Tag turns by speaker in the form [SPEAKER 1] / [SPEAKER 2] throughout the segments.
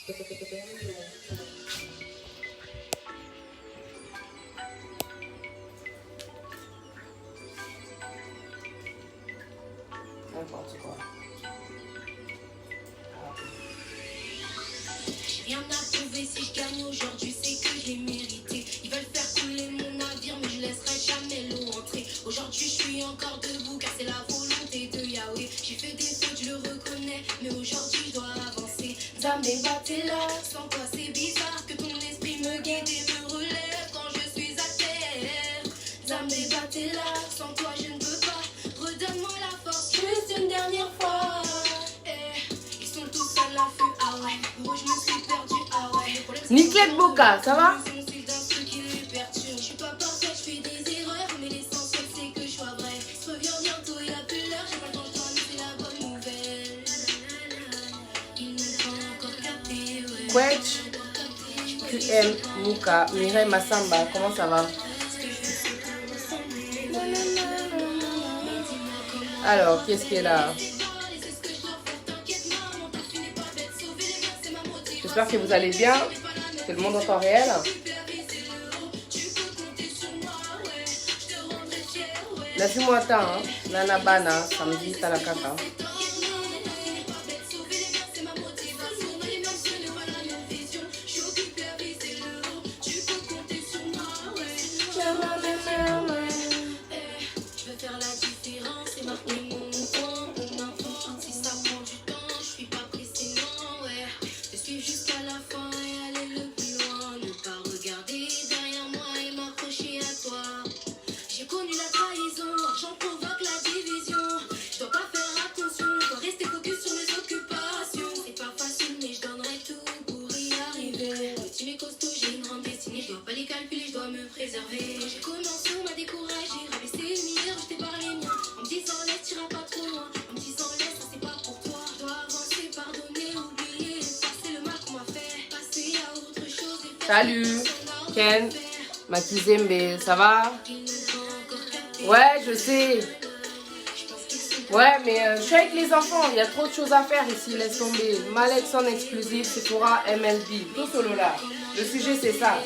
[SPEAKER 1] N'importe quoi.
[SPEAKER 2] Rien à prouver, si je gagne aujourd'hui, c'est que je l'ai mérité. Ils veulent faire couler mon navire, mais je laisserai jamais l'eau entrer. Aujourd'hui, je suis encore debout, car c'est la volonté de Yahweh. J'ai fait des fautes, je le reconnais, mais aujourd'hui, je dois avancer. Zamé, battez là, sans toi, c'est bizarre que ton esprit me guide et me relève quand je suis à terre. Zamé, battez là, sans toi, je ne peux pas. Redonne-moi la force, juste une dernière fois. Ils sont tous à l'affût, ah ouais. Moi, je me suis perdu, ah ouais.
[SPEAKER 1] Niclette Boca, ça va?
[SPEAKER 2] Je suis pas parfaite, je fais des erreurs, mais l'essentiel c'est que je sois vrai. Je reviens bientôt, il a plus l'heure, j'ai pas le temps, je dois annoncer la bonne nouvelle. Ils n'ont pas encore capté, ouais.
[SPEAKER 1] Quetch, QM, Muka, Mireille Massamba, comment ça va? Alors, qu'est-ce qui est là? J'espère que vous allez bien, que le monde en temps réel. Laisse-moi attendre, hein. Nana Bana, samedi, Talakaka.
[SPEAKER 2] J'ai commencé, on m'a découragé, rabaissé les meilleurs, je t'ai parlé mien. En me disant laisse, t'iras pas trop loin. En me disant laisse, ça c'est pas pour toi. Je dois avancer, pardonner, oublier, effacer le mal qu'on m'a fait. Passer à autre chose et faire.
[SPEAKER 1] Salut, Ken, Makizembe, ça va? Ouais, je sais. Ouais, mais je suis avec les enfants, il y a trop de choses à faire ici, laisse tomber. Malek en exclusif, Sephora, MLB, tout solo là. Le sujet c'est ça.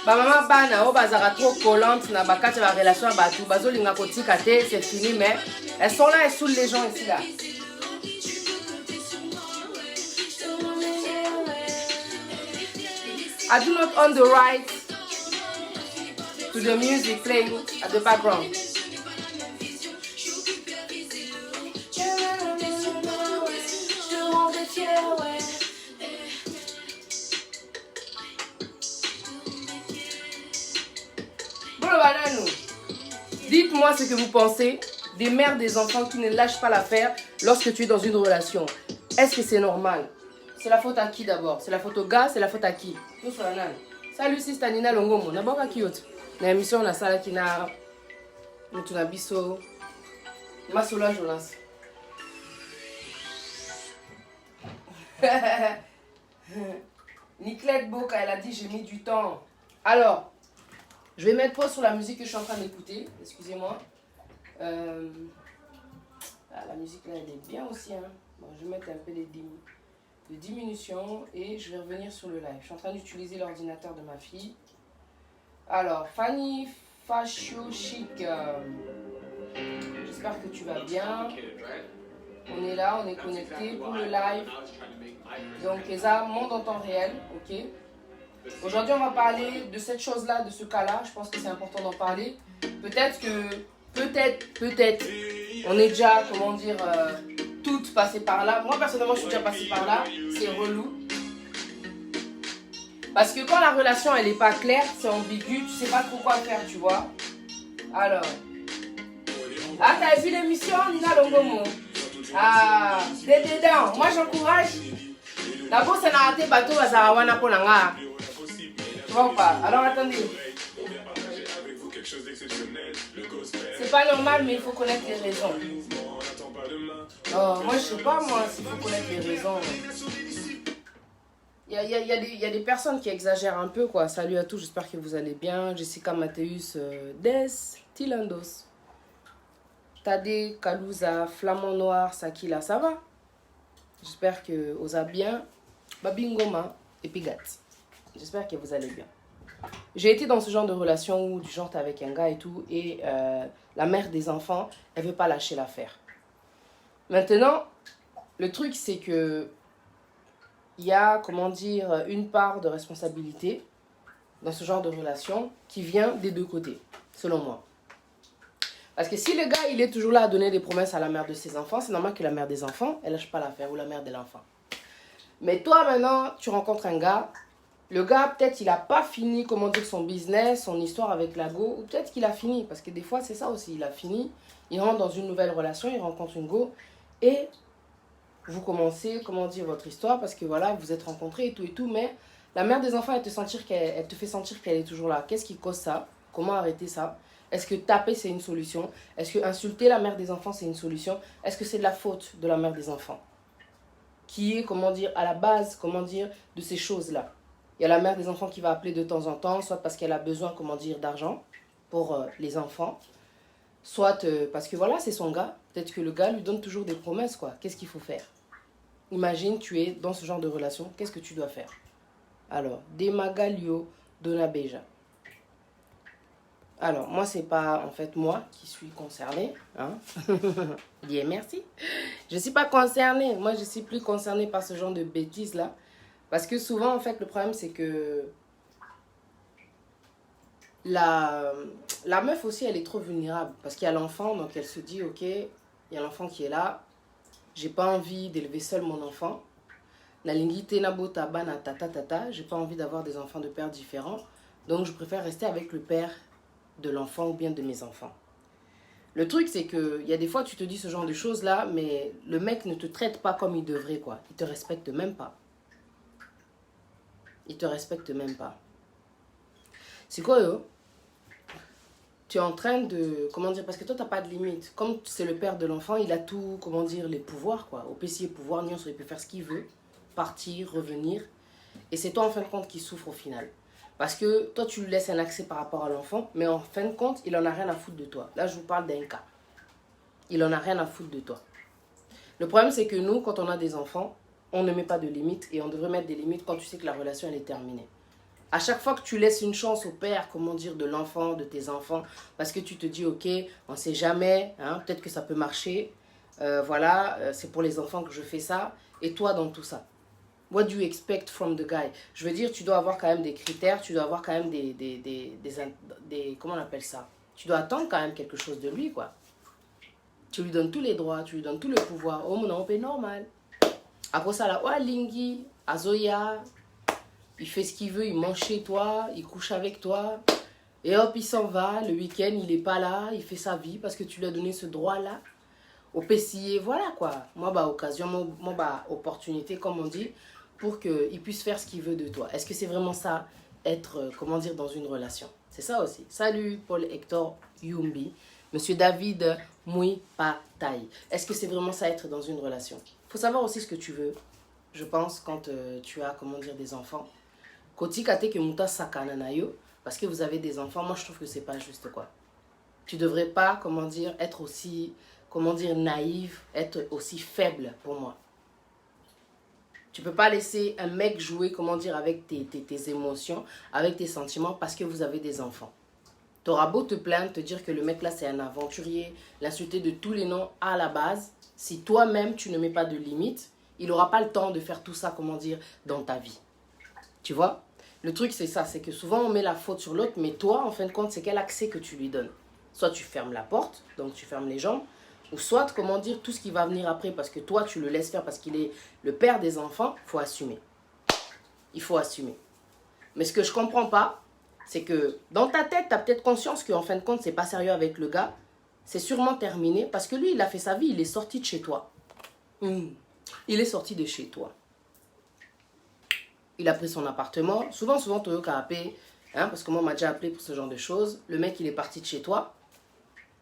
[SPEAKER 1] Ba maman bana o bazara trop collante na bakati ba relation à batu bazolinga kotika te, c'est fini, mais elles sont là, elles saoulent les gens ici là. I do not own the right to the music playing at the background. Dites-moi ce que vous pensez des mères des enfants qui ne lâchent pas l'affaire lorsque tu es dans une relation. Est-ce que c'est normal? C'est la faute à qui d'abord? C'est la faute au gars? C'est la faute à qui? Salut, c'est Stanina Longomo. D'abord à qui autre? La émission la salle qui n'a pas biso. Masola Jonas. Niclette Boca, elle a dit j'ai mis du temps. Alors, je vais mettre pause sur la musique que je suis en train d'écouter. Excusez-moi. La musique là, elle est bien aussi. Hein. Bon, je vais mettre un peu de diminution et je vais revenir sur le live. Je suis en train d'utiliser l'ordinateur de ma fille. Alors, Fanny Fascio Chic. J'espère que tu vas bien. On est là, on est connecté pour le live. Donc, Eza, monde en temps réel. Ok. Aujourd'hui, on va parler de cette chose-là, de ce cas-là. Je pense que c'est important d'en parler. Peut-être on est déjà, comment dire, toutes passées par là. Moi, personnellement, je suis déjà passée par là. C'est relou. Parce que quand la relation, elle n'est pas claire, c'est ambigu, tu sais pas trop quoi faire, tu vois. Alors. Ah, t'as vu l'émission, Nina Longomo? Ah, dedans. Moi, j'encourage. D'abord, c'est narraté bateau à Zarawana Polanga. Tu vois ou pas? Alors attendez. C'est pas normal, mais il faut connaître les raisons. Oh, moi je sais pas, moi, s'il faut connaître les raisons. Il y a des personnes qui exagèrent un peu, quoi. Salut à tous, j'espère que vous allez bien. Jessica Mathéus, Des, Tilandos, Tade, Kalouza, Flamand Noir, Sakila, ça va? J'espère que vous allez bien. Babingoma, et puis gâte. J'espère que vous allez bien. J'ai été dans ce genre de relation où du genre t'es avec un gars et tout, et la mère des enfants, elle veut pas lâcher l'affaire. Maintenant, le truc c'est que il y a, comment dire, une part de responsabilité dans ce genre de relation qui vient des deux côtés, selon moi. Parce que si le gars, il est toujours là à donner des promesses à la mère de ses enfants, c'est normal que la mère des enfants, elle lâche pas l'affaire, ou la mère de l'enfant. Mais toi, maintenant, tu rencontres un gars, le gars, peut-être, il a pas fini, comment dire, son business, son histoire avec la go, ou peut-être qu'il a fini, parce que des fois, c'est ça aussi, il a fini, il rentre dans une nouvelle relation, il rencontre une go, et vous commencez, comment dire, votre histoire, parce que voilà, vous êtes rencontrés et tout, mais la mère des enfants, elle te fait sentir qu'elle est toujours là. Qu'est-ce qui cause ça? Comment arrêter ça? Est-ce que taper, c'est une solution? Est-ce que insulter la mère des enfants, c'est une solution? Est-ce que c'est de la faute de la mère des enfants? Qui est, comment dire, à la base, comment dire, de ces choses-là. Il y a la mère des enfants qui va appeler de temps en temps, soit parce qu'elle a besoin, comment dire, d'argent pour les enfants, soit parce que voilà, c'est son gars. Peut-être que le gars lui donne toujours des promesses, quoi. Qu'est-ce qu'il faut faire? Imagine, tu es dans ce genre de relation, qu'est-ce que tu dois faire? Alors, Demagalio Donabeja. Alors, moi, c'est pas en fait moi qui suis concernée. Hein? Bien, merci. Je ne suis pas concernée. Moi, je suis plus concernée par ce genre de bêtises-là. Parce que souvent, en fait, le problème, c'est que la meuf aussi, elle est trop vulnérable. Parce qu'il y a l'enfant, donc elle se dit, ok, il y a l'enfant qui est là. J'ai pas envie d'élever seul mon enfant. J'ai pas envie d'avoir des enfants de pères différents. Donc, je préfère rester avec le père de l'enfant ou bien de mes enfants. Le truc, c'est que il y a des fois, tu te dis ce genre de choses-là, mais le mec ne te traite pas comme il devrait, quoi. Il te respecte même pas. Il te respecte même pas. C'est quoi, yo? Tu es en train de... Comment dire? Parce que toi, tu n'as pas de limite. Comme c'est le père de l'enfant, il a tout, comment dire, les pouvoirs, quoi. Au PC, pouvoir, Nyons, il peut faire ce qu'il veut. Partir, revenir. Et c'est toi, en fin de compte, qui souffre au final. Parce que toi, tu lui laisses un accès par rapport à l'enfant, mais en fin de compte, il en a rien à foutre de toi. Là, je vous parle d'un cas. Il en a rien à foutre de toi. Le problème, c'est que nous, quand on a des enfants, on ne met pas de limites et on devrait mettre des limites quand tu sais que la relation, elle est terminée. À chaque fois que tu laisses une chance au père, comment dire, de l'enfant, de tes enfants, parce que tu te dis, ok, on ne sait jamais, hein, peut-être que ça peut marcher, voilà, c'est pour les enfants que je fais ça, et toi dans tout ça. What do you expect from the guy? Je veux dire, tu dois avoir quand même des critères, tu dois avoir quand même des comment on appelle ça? Tu dois attendre quand même quelque chose de lui, quoi. Tu lui donnes tous les droits, tu lui donnes tout le pouvoir. Oh, mon c'est normal. Après ça, là, oh, Lingi, Azoya, il fait ce qu'il veut, il mange chez toi, il couche avec toi. Et hop, il s'en va, le week-end, il n'est pas là, il fait sa vie parce que tu lui as donné ce droit-là. Au PCA, voilà quoi. Moi, bah, occasion, moi, bah, opportunité, comme on dit, pour qu'il puisse faire ce qu'il veut de toi. Est-ce que c'est vraiment ça, être, comment dire, dans une relation? C'est ça aussi. Salut, Paul Hector Yumbi. Monsieur David Moui Patay. Est-ce que c'est vraiment ça, être dans une relation? Il faut savoir aussi ce que tu veux, je pense, quand tu as, comment dire, des enfants. Koti kate ke muta sakana na yo, parce que vous avez des enfants, moi je trouve que c'est pas juste, quoi. Tu devrais pas, comment dire, être aussi, comment dire, naïve, être aussi faible pour moi. Tu peux pas laisser un mec jouer, comment dire, avec tes émotions, avec tes sentiments, parce que vous avez des enfants. Tu auras beau te plaindre, te dire que le mec là c'est un aventurier, l'insulter de tous les noms à la base, si toi-même tu ne mets pas de limite, il n'aura pas le temps de faire tout ça, comment dire, dans ta vie. Tu vois? Le truc c'est ça, c'est que souvent on met la faute sur l'autre, mais toi en fin de compte c'est quel accès que tu lui donnes. Soit tu fermes la porte, donc tu fermes les jambes, ou soit, comment dire, tout ce qui va venir après, parce que toi tu le laisses faire parce qu'il est le père des enfants, il faut assumer. Il faut assumer. Mais ce que je comprends pas, c'est que dans ta tête, tu as peut-être conscience qu'en fin de compte, c'est pas sérieux avec le gars. C'est sûrement terminé parce que lui, il a fait sa vie, il est sorti de chez toi. Il est sorti de chez toi. Il a pris son appartement. Souvent, Toyo Karapé, hein, parce que moi, on m'a déjà appelé pour ce genre de choses. Le mec, il est parti de chez toi.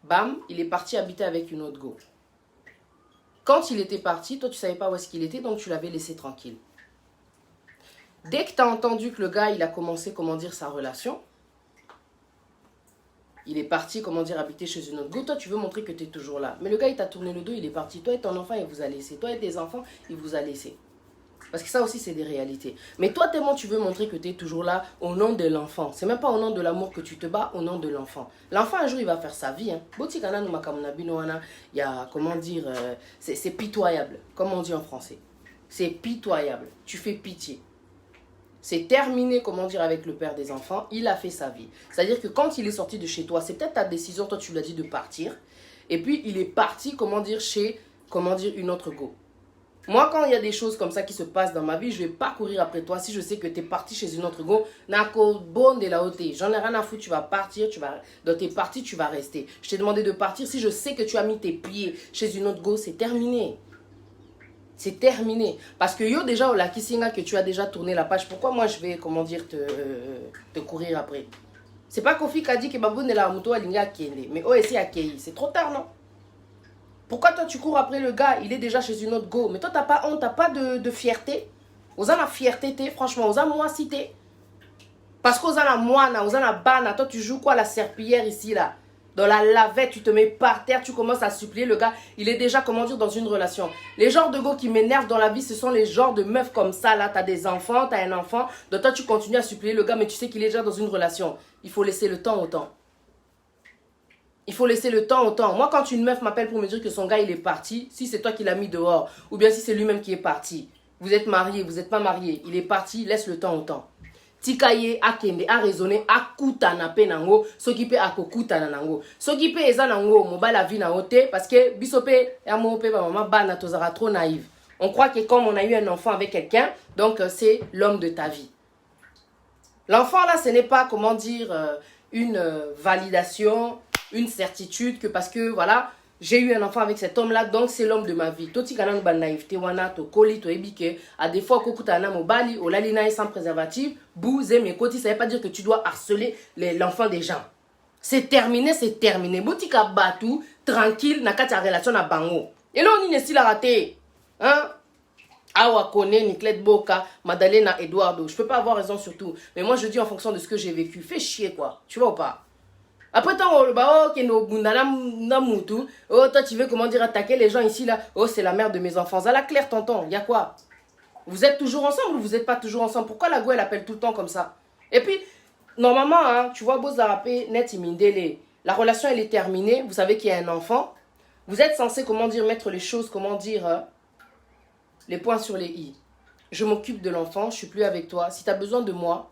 [SPEAKER 1] Bam, il est parti habiter avec une autre go. Quand il était parti, toi, tu savais pas où est-ce qu'il était, donc tu l'avais laissé tranquille. Dès que tu as entendu que le gars, il a commencé, comment dire, sa relation, il est parti, comment dire, habiter chez une autre go, toi, tu veux montrer que tu es toujours là. Mais le gars, il t'a tourné le dos, il est parti. Toi et ton enfant, il vous a laissé. Toi et tes enfants, il vous a laissé. Parce que ça aussi, c'est des réalités. Mais toi, tellement tu veux montrer que tu es toujours là au nom de l'enfant. C'est même pas au nom de l'amour que tu te bats, au nom de l'enfant. L'enfant, un jour, il va faire sa vie. Il y a, comment dire, c'est pitoyable, comme on dit en français. C'est pitoyable. Tu fais pitié. C'est terminé, comment dire, avec le père des enfants. Il a fait sa vie. C'est-à-dire que quand il est sorti de chez toi, c'est peut-être ta décision, toi, tu lui as dit de partir. Et puis, il est parti, comment dire, chez, comment dire, une autre go. Moi, quand il y a des choses comme ça qui se passent dans ma vie, je ne vais pas courir après toi. Si je sais que tu es parti chez une autre go, j'en ai rien à foutre, tu vas partir, dans tes parties, tu vas rester. Je t'ai demandé de partir. Si je sais que tu as mis tes pieds chez une autre go, c'est terminé. C'est terminé. Parce que yo, déjà, la Kissinga, que tu as déjà tourné la page, pourquoi moi je vais, comment dire, te courir après? C'est pas Kofi qui a dit que Baboune est la moto à Linga Kende. Mais OSC a Kei. C'est trop tard, non? Pourquoi toi tu cours après le gars? Il est déjà chez une autre go. Mais toi t'as pas honte, t'as pas de fierté. Osa la fierté, franchement, osa moi cité. Parce qu'osa la moine, osa la bana. Toi tu joues quoi la serpillière ici là? Dans la lavette, tu te mets par terre, tu commences à supplier le gars. Il est déjà, comment dire, dans une relation. Les genres de go qui m'énervent dans la vie, ce sont les genres de meufs comme ça là. T'as des enfants, t'as un enfant. Donc toi tu continues à supplier le gars, mais tu sais qu'il est déjà dans une relation. Il faut laisser le temps au temps. Il faut laisser le temps au temps. Moi, quand une meuf m'appelle pour me dire que son gars, il est parti, si c'est toi qui l'as mis dehors, ou bien si c'est lui-même qui est parti, vous êtes marié, vous n'êtes pas marié, il est parti, laisse le temps au temps. Tikaye, akende, a raisonné, a kutana pe nango, s'occuper à kokutana nango. S'occuper eza nango, moba la vie na ote, parce que bisope, ya mo pe ba maman bana tozara trop naïve. On croit que comme on a eu un enfant avec quelqu'un, donc c'est l'homme de ta vie. L'enfant là, ce n'est pas, comment dire, une validation, une certitude que parce que voilà, j'ai eu un enfant avec cet homme là, donc c'est l'homme de ma vie. Toti kanang ban naïveté wana to koli to ebike à des fois kokutana mobali o lalina sans préservatif, bouze mes côtés, ça veut pas dire que tu dois harceler l'enfant des gens. C'est terminé, c'est terminé. Botika batu tranquille na kati relation na bango. Et là on est la raté. Hein? Awa Kone, Niclette Boka, Madalena, Eduardo. Je peux pas avoir raison sur tout. Mais moi je dis en fonction de ce que j'ai vécu. Fais chier quoi. Tu vois ou pas? Après, toi, tu veux, comment dire, attaquer les gens ici, là. Oh, c'est la mère de mes enfants. À la claire, tonton, il y a quoi? Vous êtes toujours ensemble ou vous n'êtes pas toujours ensemble? Pourquoi la go, elle appelle tout le temps comme ça? Et puis, normalement, hein, tu vois, Bozarapé, Net Imindele, la relation, elle est terminée. Vous savez qu'il y a un enfant. Vous êtes censé, comment dire, mettre les choses, comment dire, les points sur les i. Je m'occupe de l'enfant, je suis plus avec toi. Si tu as besoin de moi,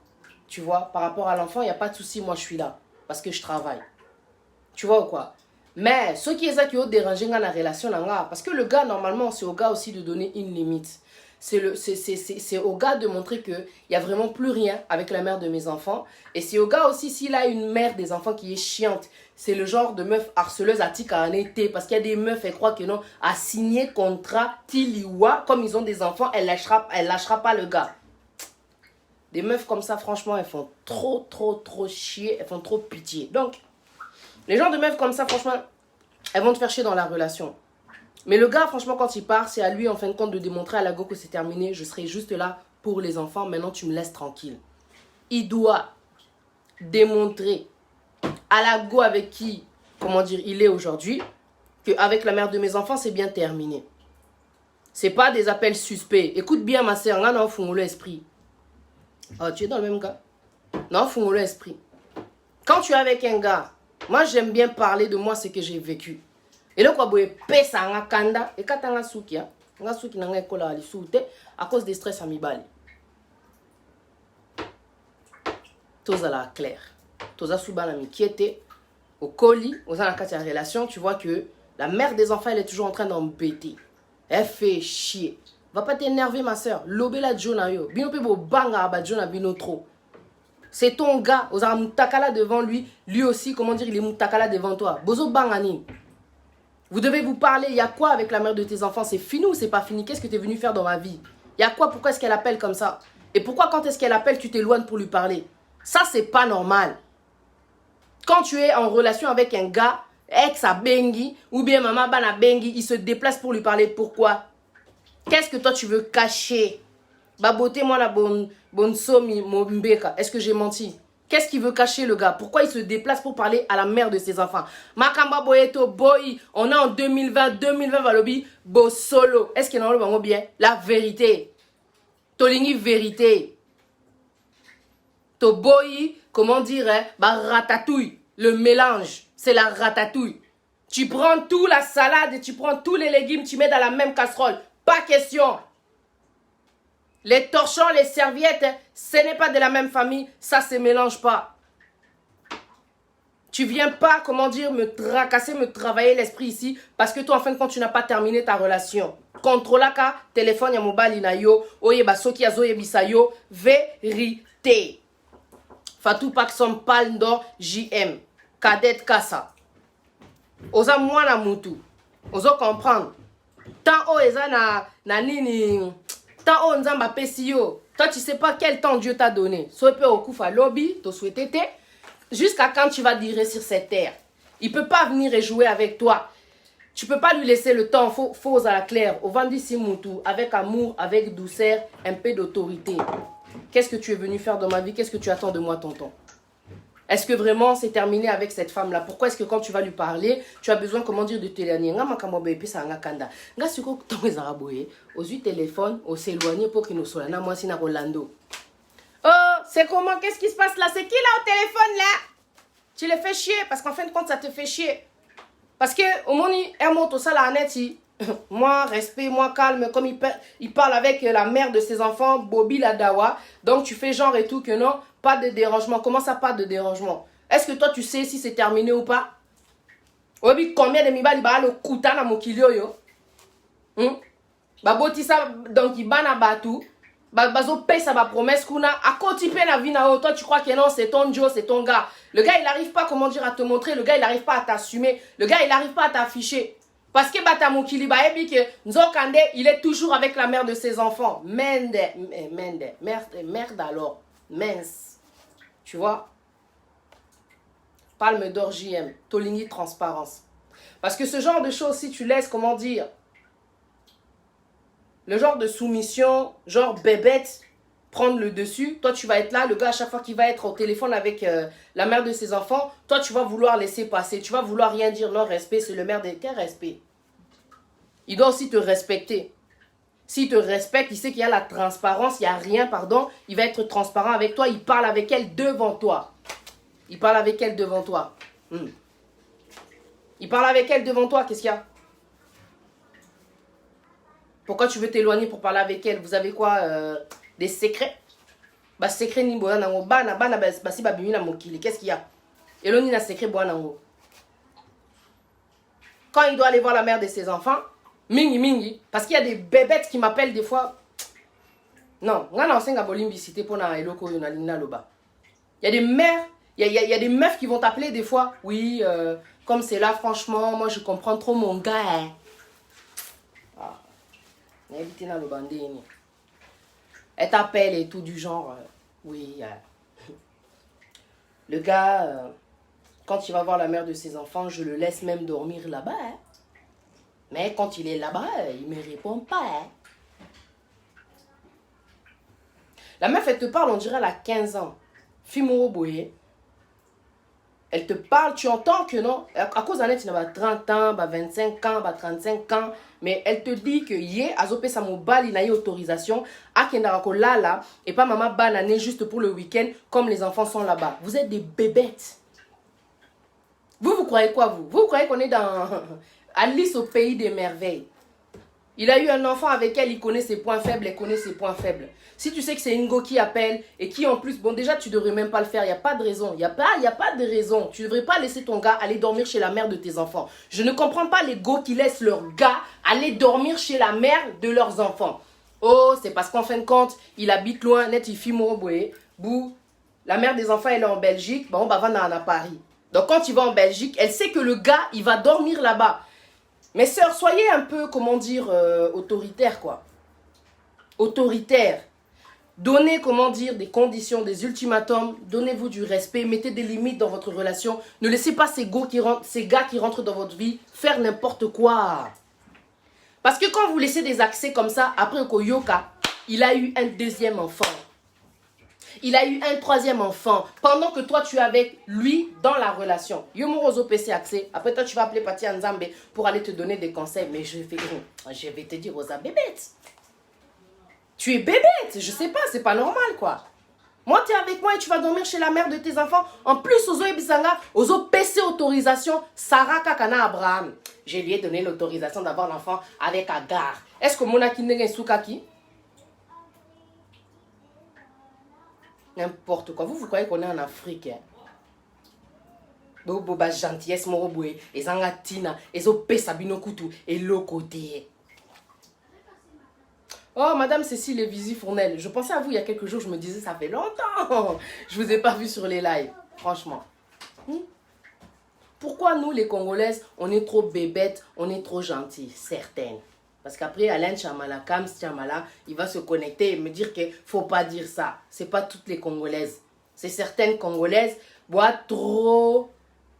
[SPEAKER 1] tu vois, par rapport à l'enfant, il n'y a pas de souci, moi, je suis là. Parce que je travaille. Tu vois ou quoi? Mais ce qui est ça qui a dérangé dans la relation, parce que le gars, normalement, c'est au gars aussi de donner une limite. C'est au gars de montrer qu'il n'y a vraiment plus rien avec la mère de mes enfants. Et c'est au gars aussi, s'il a une mère des enfants qui est chiante, c'est le genre de meuf harceleuse à tika en été. Parce qu'il y a des meufs, elles croient que non, à signer contrat tiliwa, comme ils ont des enfants, elle lâchera pas le gars. Des meufs comme ça, franchement, elles font trop chier. Elles font trop pitié. Donc, les gens de meufs comme ça, franchement, elles vont te faire chier dans la relation. Mais le gars, franchement, quand il part, c'est à lui, en fin de compte, de démontrer à la go que c'est terminé. Je serai juste là pour les enfants. Maintenant, tu me laisses tranquille. Il doit démontrer à la go avec qui, comment dire, il est aujourd'hui, qu'avec la mère de mes enfants, c'est bien terminé. C'est pas des appels suspects. Écoute bien, ma sœur, là, non, faut l'esprit. Oh, tu es dans le même gars? Non, faut l'esprit. Quand tu es avec un gars, moi j'aime bien parler de moi, ce que j'ai vécu. Et là, quoi, pesa nga kanda, et quand nga souki, nga souki nga ekola ali soute, à cause des stress amibali. Toza la clair. Toza souba la mikiete, au colis, aux anakati en relation, tu vois que la mère des enfants, elle est toujours en train d'embêter. Elle fait chier. Va pas t'énerver, ma soeur. Lobé la Jona yo. Bino pe bo banga aba Jona bino trop. C'est ton gars. Ozara moutakala devant lui. Lui aussi, comment dire, il est moutakala devant toi. Bozo bangani. Vous devez vous parler. Il y a quoi avec la mère de tes enfants? C'est fini ou c'est pas fini? Qu'est-ce que tu es venu faire dans ma vie? Il y a quoi? Pourquoi est-ce qu'elle appelle comme ça? Et pourquoi quand est-ce qu'elle appelle, tu t'éloignes pour lui parler? Ça, c'est pas normal. Quand tu es en relation avec un gars, ex à Bengi, ou bien maman bana Bengi, il se déplace pour lui parler. Pourquoi? Qu'est-ce que toi tu veux cacher? Baboté moi la bonne somi mbeka. Est-ce que j'ai menti? Qu'est-ce qu'il veut cacher le gars? Pourquoi il se déplace pour parler à la mère de ses enfants? Makamba boyeto boy, on est en 2020 valobi bo solo. Est-ce qu'il en a bien? La vérité. Tolingi vérité. Toboyi, comment dire, hein, bah ratatouille. Le mélange, c'est la ratatouille. Tu prends tout la salade et tu prends tous les légumes, tu mets dans la même casserole. Pas question. Les torchons, les serviettes, hein, ce n'est pas de la même famille. Ça se mélange pas. Tu viens pas, comment dire, me tracasser, me travailler l'esprit ici. Parce que toi, en fin de compte, tu n'as pas terminé ta relation. Contrôlaka, téléphone, ya mobile, ina yo. Oye, basoki, azo, yebisa yo. Vérité. Fatou Pakson Palndo, JM. Cadet Kassa. Oza mwana mutu. Ozo comprendre. Tant o eza na nini. Tant o nzamba pesi yo. Toi, tu sais pas quel temps Dieu t'a donné. Sope okufa lobby, to souhaité te. Jusqu'à quand tu vas durer sur cette terre. Il peut pas venir et jouer avec toi. Tu peux pas lui laisser le temps. Faut à la claire. Au Vandi Simutu, avec amour, avec douceur, un peu d'autorité. Qu'est-ce que tu es venu faire dans ma vie? Qu'est-ce que tu attends de moi, tonton? Est-ce que vraiment c'est terminé avec cette femme-là? Pourquoi est-ce que quand tu vas lui parler, tu as besoin, comment dire, de t'éloigner? Aux téléphone, au s'éloigner pour qu'il nous soit là. Moi, c'est Rolando. Oh, c'est comment? Qu'est-ce qui se passe là? C'est qui là au téléphone là? Tu le fais chier parce qu'en fin de compte, ça te fait chier. Parce que au moment moi, respect, moi, calme, comme il parle avec la mère de ses enfants, Bobby Ladawa. Donc, tu fais genre et tout que non, pas de dérangement. Comment ça, pas de dérangement? Est-ce que toi, tu sais si c'est terminé ou pas? Obi, combien de mibali ba le kuta na mokilio yo? Ba botisa donc il bana batu. Bazo paye sa promesse kuna à côté la vie na toi tu crois que non c'est ton Joe, c'est ton gars. Le gars il n'arrive pas, comment dire, à te montrer, le gars il n'arrive pas à t'assumer, le gars il n'arrive pas à t'afficher. Parce que bata mokili ba ebi que Nzokande il est toujours avec la mère de ses enfants. Merde alors. Mince. Tu vois? Palme d'or JM, Toligny transparence. Parce que ce genre de choses, si tu laisses, comment dire, le genre de soumission, genre bébête, prendre le dessus, toi tu vas être là, le gars à chaque fois qu'il va être au téléphone avec la mère de ses enfants, toi tu vas vouloir laisser passer, tu vas vouloir rien dire, non respect, c'est le maire de... Quel respect? Il doit aussi te respecter. S'il te respecte, il sait qu'il y a la transparence, il n'y a rien, pardon, il va être transparent avec toi, il parle avec elle devant toi. Il parle avec elle devant toi. Il parle avec elle devant toi, qu'est-ce qu'il y a? Pourquoi tu veux t'éloigner pour parler avec elle? Vous avez quoi? Des secrets? Bah secret ni boya nango bana basi babimi na mokili. Qu'est-ce qu'il y a? Eloni na secret boya nango. Quand il doit aller voir la mère de ses enfants, mingi, parce qu'il y a des bébêtes qui m'appellent des fois. Non, ngana osenga bolimbi cité pour na eloko yo na lina loba. Il y a des mères, il y a des meufs qui vont t'appeler des fois. Oui, comme c'est là, franchement, moi je comprends trop mon gars. Hein. Elle t'appelle et tout du genre. Oui. Le gars, quand il va voir la mère de ses enfants, je le laisse même dormir là-bas. Hein. Mais quand il est là-bas, il ne me répond pas. Hein. La meuf, elle te parle, on dirait elle a 15 ans. Fimoro Boye. Elle te parle, tu entends que non. À cause d'Annette, il y a 30 ans, 25 ans, 35 ans. Mais elle te dit que yé, azopé sa mobile, il a eu autorisation. À Kendarako là, et pas maman banane juste pour le week-end, comme les enfants sont là-bas. Vous êtes des bébêtes. Vous croyez quoi, vous? Vous croyez qu'on est dans Alice au pays des merveilles? Il a eu un enfant avec elle, il connaît ses points faibles, elle connaît ses points faibles. Si tu sais que c'est Ingo qui appelle et qui en plus, bon déjà tu devrais même pas le faire, il n'y a pas de raison, il y a pas de raison. Tu ne devrais pas laisser ton gars aller dormir chez la mère de tes enfants. Je ne comprends pas les go qui laissent leur gars aller dormir chez la mère de leurs enfants. Oh, c'est parce qu'en fin de compte, il habite loin, net il filme au boé, bou. La mère des enfants elle est en Belgique, bon bah va à Paris. Donc quand il va en Belgique, elle sait que le gars il va dormir là-bas. Mes sœurs, soyez un peu, comment dire, autoritaires, quoi. Autoritaires. Donnez, comment dire, des conditions, des ultimatums. Donnez-vous du respect. Mettez des limites dans votre relation. Ne laissez pas ces gars qui rentrent dans votre vie faire n'importe quoi. Parce que quand vous laissez des accès comme ça, après Koyoka, il a eu un deuxième enfant. Il a eu un troisième enfant pendant que toi tu es avec lui dans la relation. Yomorozo PC accès. Après toi tu vas appeler Pati Nzambe pour aller te donner des conseils. Mais je vais te dire Rosa bébête. Tu es bébête, je sais pas, c'est pas normal quoi. Moi, tu es avec moi et tu vas dormir chez la mère de tes enfants. En plus, Ozo Ebisanga, Ozo PC autorisation, Sarah Kakana Abraham. Je lui ai donné l'autorisation d'avoir l'enfant avec Agar. Est-ce que Mona Kindenge Soukaki? N'importe quoi. Vous croyez qu'on est en Afrique, hein? Boba gentillesse moroboué, et zanga tina, et zo pesa binokutu, et l'okoté. Oh, Madame Cécile Lévisi Fournel, je pensais à vous il y a quelques jours, je me disais, ça fait longtemps. Je vous ai pas vu sur les lives, franchement. Pourquoi nous, les Congolaises, on est trop bébêtes, on est trop gentils, certaines. Parce qu'après, Alain Chamala, Kams Chamala, il va se connecter et me dire qu'il ne faut pas dire ça. Ce n'est pas toutes les Congolaises. C'est certaines Congolaises, trop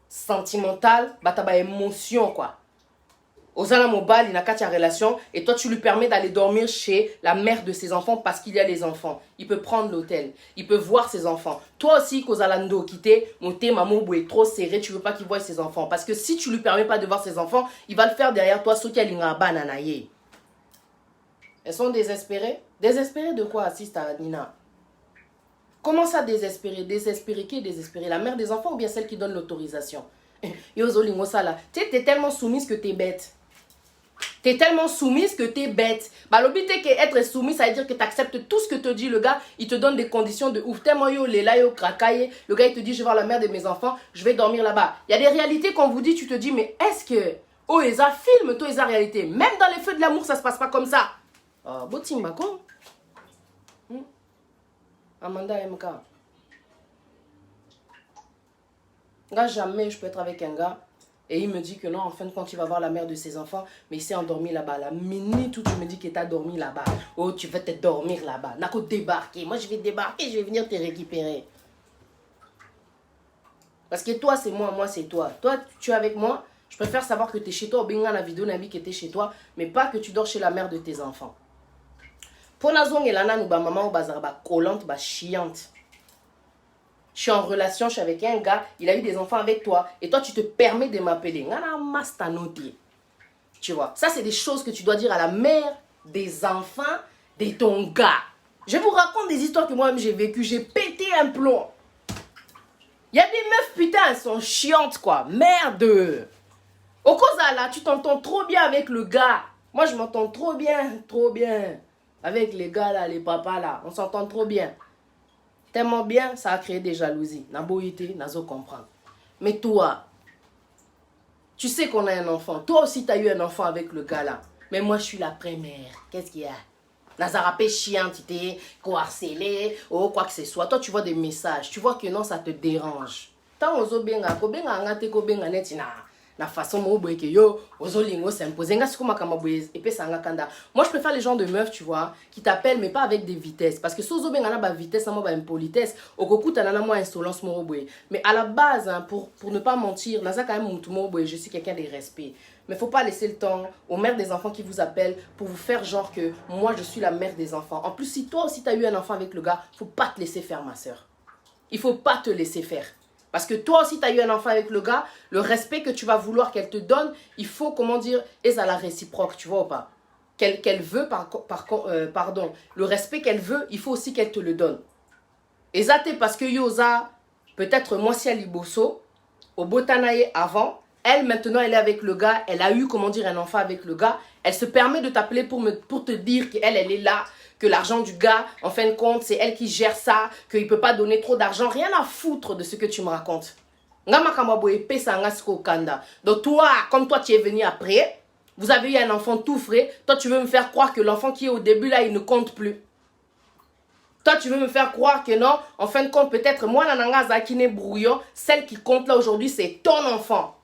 [SPEAKER 1] sentimentales, bah émotion, quoi. Ozana Mobile, il n'a qu'à ta relation et toi tu lui permets d'aller dormir chez la mère de ses enfants parce qu'il y a les enfants. Il peut prendre l'hôtel, il peut voir ses enfants. Toi aussi, Kozalando quitté, monté, maman est trop serré, tu veux pas qu'il voie ses enfants. Parce que si tu lui permets pas de voir ses enfants, il va le faire derrière toi, ce qui a l'ingabananaye. Elles sont désespérées. Désespérées de quoi, assiste à Nina? Comment ça désespérée? Désespérée qui est désespérée? La mère des enfants ou bien celle qui donne l'autorisation? Yozolingo Sala, tu es tellement soumise que tu es bête. Tu es tellement soumise que tu es bête. Bah, l'obité que être soumise, ça veut dire que tu acceptes tout ce que te dit le gars. Il te donne des conditions de ouf. Tellement yo, léla, yo, krakaye. Le gars, il te dit, je vais voir la mère de mes enfants, je vais dormir là-bas. Il y a des réalités qu'on vous dit, tu te dis, mais est-ce que... Oh, ils a film, toi, ils a réalité. Même dans les feux de l'amour, ça se passe pas comme ça. Oh, Botimba, quoi? Amanda MK. Là, jamais je peux être avec un gars et il me dit que non, en fin de compte, il va voir la mère de ses enfants, mais il s'est endormi là-bas. La minute où tu me dis que tu as dormi là-bas, oh, tu vas te dormir là-bas. N'a qu'à débarquer. Moi, je vais débarquer, je vais venir te récupérer. Parce que toi, c'est moi, moi, c'est toi. Toi, tu es avec moi, je préfère savoir que tu es chez toi, ou bien la vidéo n'a dit que tu es chez toi, mais pas que tu dors chez la mère de tes enfants. Pour Nazong et Lana, nous, maman, bazarba collante, chiante. Je suis en relation, je suis avec un gars, il a eu des enfants avec toi, et toi tu te permets de m'appeler. Tu vois, ça c'est des choses que tu dois dire à la mère des enfants de ton gars. Je vous raconte des histoires que moi-même j'ai vécues, j'ai pété un plomb. Il y a des meufs, putain, elles sont chiantes quoi, merde. Au cause là, tu t'entends trop bien avec le gars. Moi je m'entends trop bien. Avec les gars là, les papas là, on s'entend trop bien. Tellement bien, ça a créé des jalousies. Naboïté, nazo comprendre. Mais toi, tu sais qu'on a un enfant. Toi aussi, tu as eu un enfant avec le gars là. Mais moi, je suis la première. Qu'est-ce qu'il y a? Nazarapé chiantité, quoi harcelé, ou quoi que ce soit. Toi, tu vois des messages. Tu vois que non, ça te dérange. Tant ozo benga, ko benga ngate ko benga netina. La façon mo boye que yo ozo lingo s'imposer nga sikuma kama boye epé sanga kanda. Moi je préfère les gens de meufs, tu vois, qui t'appellent mais pas avec des vitesses parce que sozo benga na ba vitesse na ba impolitesse okokuta na moi insolence mo boye. Mais à la base hein, pour ne pas mentir, naza quand même mutu mo boye, je suis quelqu'un de respect. Mais faut pas laisser le temps aux mères des enfants qui vous appellent pour vous faire genre que moi je suis la mère des enfants. En plus si toi aussi tu as eu un enfant avec le gars, faut pas te laisser faire ma soeur. Il faut pas te laisser faire. Parce que toi aussi, tu as eu un enfant avec le gars, le respect que tu vas vouloir qu'elle te donne, il faut, comment dire, est à la réciproque, tu vois ou pas? Qu'elle veut, pardon, le respect qu'elle veut, il faut aussi qu'elle te le donne. Et ça, c'est parce que Yosa, peut-être moi, si elle est bosso, au Botanaye avant, elle, maintenant, elle est avec le gars, elle a eu, comment dire, un enfant avec le gars, elle se permet de t'appeler pour te dire qu'elle, elle est là, que l'argent du gars, en fin de compte, c'est elle qui gère ça, qu'il ne peut pas donner trop d'argent. Rien à foutre de ce que tu me racontes. Donc toi, comme toi tu es venu après, vous avez eu un enfant tout frais, toi tu veux me faire croire que l'enfant qui est au début là, il ne compte plus. Toi tu veux me faire croire que non, en fin de compte, peut-être moi, Nananga Zakine Brouillon, celle qui compte là aujourd'hui, c'est ton enfant.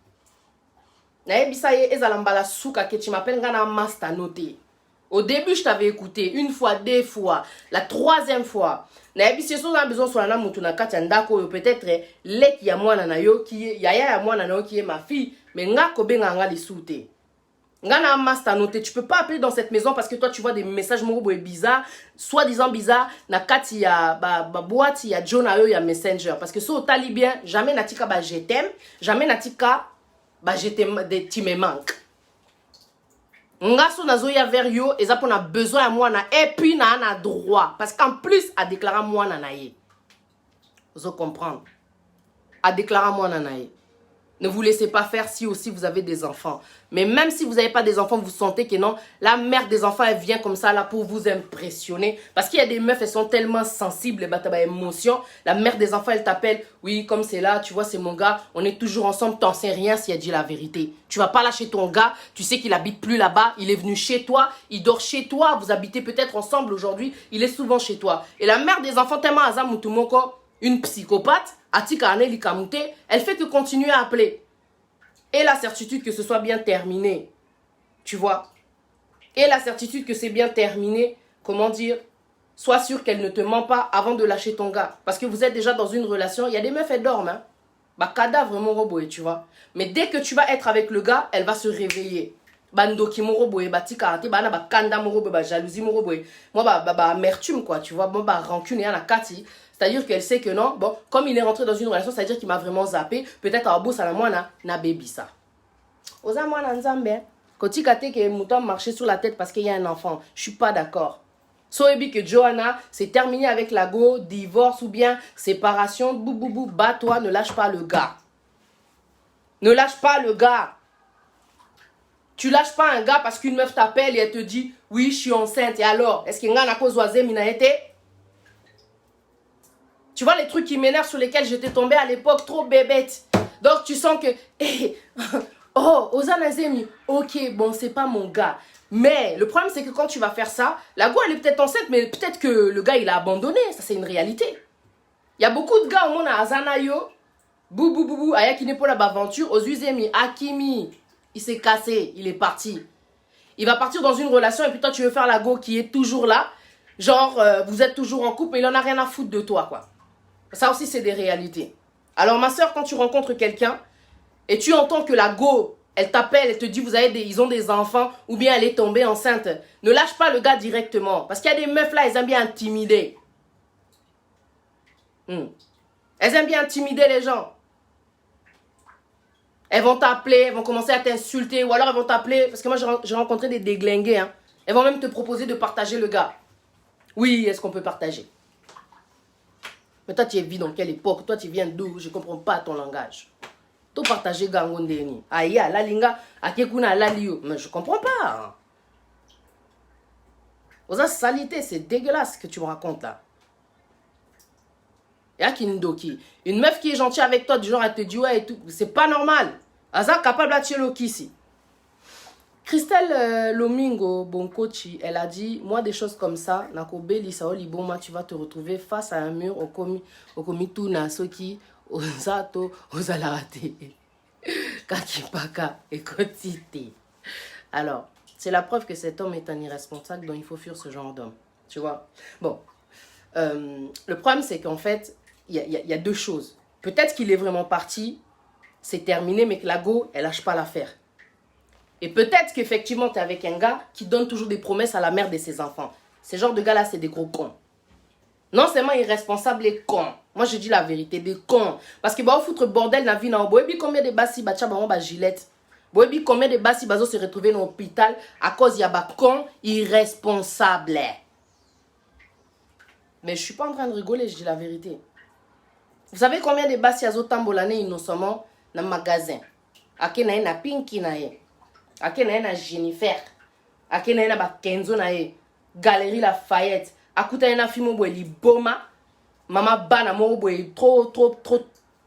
[SPEAKER 1] Tu m'appelles Ngana Masta Noté. Au début, je t'avais écouté une fois, deux fois, la troisième fois. Peut-être les qui a moi nanayo qui yaya moi nanayo qui est ma fille, mais nga kobe nga li soute. Nga na master noté, tu peux pas appeler dans cette maison parce que toi tu vois des messages bizarres, soi-disant bizarres, na kati ya ba boîte ya John ayo ya Messenger parce que so talibien, jamais natika ba je t'aime, jamais natika ba je t'aime, tu me manques. Ngaso nazo ya vers yo, et ça pour a besoin à moi na et puis na a droit parce qu'en plus a déclaré moi na naie. Vous comprenez? A déclaré moi na naie. Ne vous laissez pas faire si aussi vous avez des enfants. Mais même si vous n'avez pas des enfants, vous sentez que non, la mère des enfants, elle vient comme ça là pour vous impressionner. Parce qu'il y a des meufs, elles sont tellement sensibles, émotions. La mère des enfants, elle t'appelle. Oui, comme c'est là, tu vois, c'est mon gars. On est toujours ensemble, t'en sais rien s'il a dit la vérité. Tu vas pas lâcher ton gars. Tu sais qu'il habite plus là-bas. Il est venu chez toi. Il dort chez toi. Vous habitez peut-être ensemble aujourd'hui. Il est souvent chez toi. Et la mère des enfants, tellement Azamutumoko, une psychopathe, elle fait que continuer à appeler. Et la certitude que ce soit bien terminé. Tu vois? Et la certitude que c'est bien terminé, comment dire? Sois sûr qu'elle ne te ment pas avant de lâcher ton gars. Parce que vous êtes déjà dans une relation. Il y a des meufs, elles dorment. Hein? Bah, cadavre, mon robot, tu vois? Mais dès que tu vas être avec le gars, elle va se réveiller. Bandoki mon robot, karate, kanda mon robot, jalousie mon robot. Moi, amertume, quoi, tu vois? Moi, rancune et kati. C'est-à-dire qu'elle sait que non, bon, comme il est rentré dans une relation, c'est-à-dire qu'il m'a vraiment zappé. Peut-être à bout, ça la moi, na baby ça. Oza moi, na nzambe. Quand tu as que mouton marcher sur la tête parce qu'il y a un enfant, je suis pas d'accord. Soebi que Johanna, c'est terminé avec la go, divorce ou bien séparation, bou, bats-toi, ne lâche pas le gars. Ne lâche pas le gars. Tu lâches pas un gars parce qu'une meuf t'appelle et elle te dit, oui, je suis enceinte. Et alors, est-ce qu'il y a un cause oisé, mina été? Tu vois les trucs qui m'énervent sur lesquels j'étais tombée à l'époque, trop bébête. Donc tu sens que, hey, oh, Ozanazemi, ok, bon, c'est pas mon gars. Mais le problème, c'est que quand tu vas faire ça, la go, elle est peut-être enceinte, mais peut-être que le gars, il a abandonné. Ça, c'est une réalité. Il y a beaucoup de gars au monde à Azanayo, bou, ayakine pour l'aventure, Ozuzemi, Akimi, il s'est cassé, il est parti. Il va partir dans une relation et puis toi, tu veux faire la go qui est toujours là. Genre, vous êtes toujours en couple, mais il en a rien à foutre de toi, quoi. Ça aussi, c'est des réalités. Alors, ma soeur, quand tu rencontres quelqu'un et tu entends que la go, elle t'appelle, elle te dit ils ont des enfants ou bien elle est tombée enceinte, ne lâche pas le gars directement. Parce qu'il y a des meufs là, elles aiment bien intimider. Elles aiment bien intimider les gens. Elles vont t'appeler, elles vont commencer à t'insulter ou alors elles vont t'appeler, parce que moi j'ai rencontré des déglingués. Hein. Elles vont même te proposer de partager le gars. Oui, est-ce qu'on peut partager? Mais toi, tu es vis dans quelle époque? Toi, tu viens d'où? Je ne comprends pas ton langage. Tout partager Gangondeni. Aïe, la linga, akekuna la liyo. Mais je ne comprends pas. Osa salité, c'est dégueulasse ce que tu me racontes là. Yakindoki. Une meuf qui est gentille avec toi, du genre, elle te dit ouais et tout. C'est pas normal. Asa capable de tuer ici. Christelle Lomingo Bonkochi, elle a dit, moi des choses comme ça, nakobeli saoli boma, tu vas te retrouver face à un mur au komi tout na soki ozato ozalarate kakipaka et kotite. Alors, c'est la preuve que cet homme est un irresponsable dont il faut fuir ce genre d'homme. Tu vois? Bon, le problème c'est qu'en fait, il y a deux choses. Peut-être qu'il est vraiment parti, c'est terminé, mais que la go, elle lâche pas l'affaire. Et peut-être qu'effectivement, tu es avec un gars qui donne toujours des promesses à la mère de ses enfants. Ces genres de gars-là, c'est des gros cons. Non seulement irresponsables et cons. Moi, je dis la vérité, des cons. Parce que bah, on foutre bordel dans la vie. Boebi, combien de bassi, bah, bah, gilette. Boebi, combien de bassi, bah, se retrouver dans l'hôpital à cause y a bah, cons irresponsables. Mais je suis pas en train de rigoler, je dis la vérité. Vous savez combien de bassi, à tambolane innocemment dans le magasin? Ake na na pinki na ye. Ake na Jennifer. Ake na ba Kenzo na ye. Galerie Lafayette. Akuta na fimo boy li boma. Mama bana mo boy trop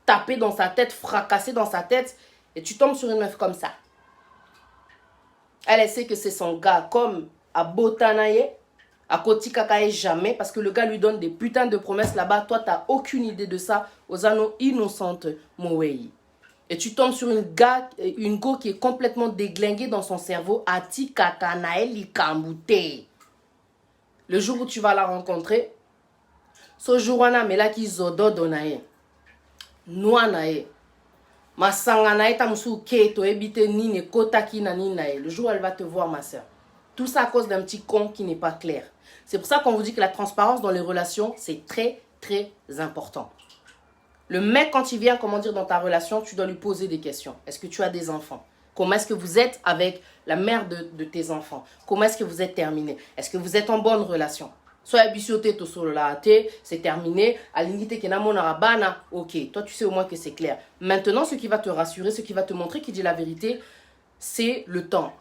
[SPEAKER 1] tapé dans sa tête, fracassé dans sa tête et tu tombes sur une meuf comme ça. Elle sait que c'est son gars comme à Botanaye, à Koti Kakaye jamais parce que le gars lui donne des putains de promesses là-bas. Toi t'as aucune idée de ça. Aux anneaux innocentes Mowei. Et tu tombes sur une go qui est complètement déglinguée dans son cerveau. Ati kakanae likambute. Le jour où tu vas la rencontrer, ce jour-là, mais là qui zodo donae. Noa nae. Masanga nae tamusu keto ebite nine kotaki na ninae. Le jour où elle va te voir, ma soeur. Tout ça à cause d'un petit con qui n'est pas clair. C'est pour ça qu'on vous dit que la transparence dans les relations, c'est très, très important. Le mec, quand il vient, comment dire, dans ta relation, tu dois lui poser des questions. Est-ce que tu as des enfants? Comment est-ce que vous êtes avec la mère de tes enfants? Comment est-ce que vous êtes terminé? Est-ce que vous êtes en bonne relation? Soit bichoté to solo la c'est terminé. Alingite kenamo narabana, ok. Toi, tu sais au moins que c'est clair. Maintenant, ce qui va te rassurer, ce qui va te montrer qu'il dit la vérité, c'est le temps.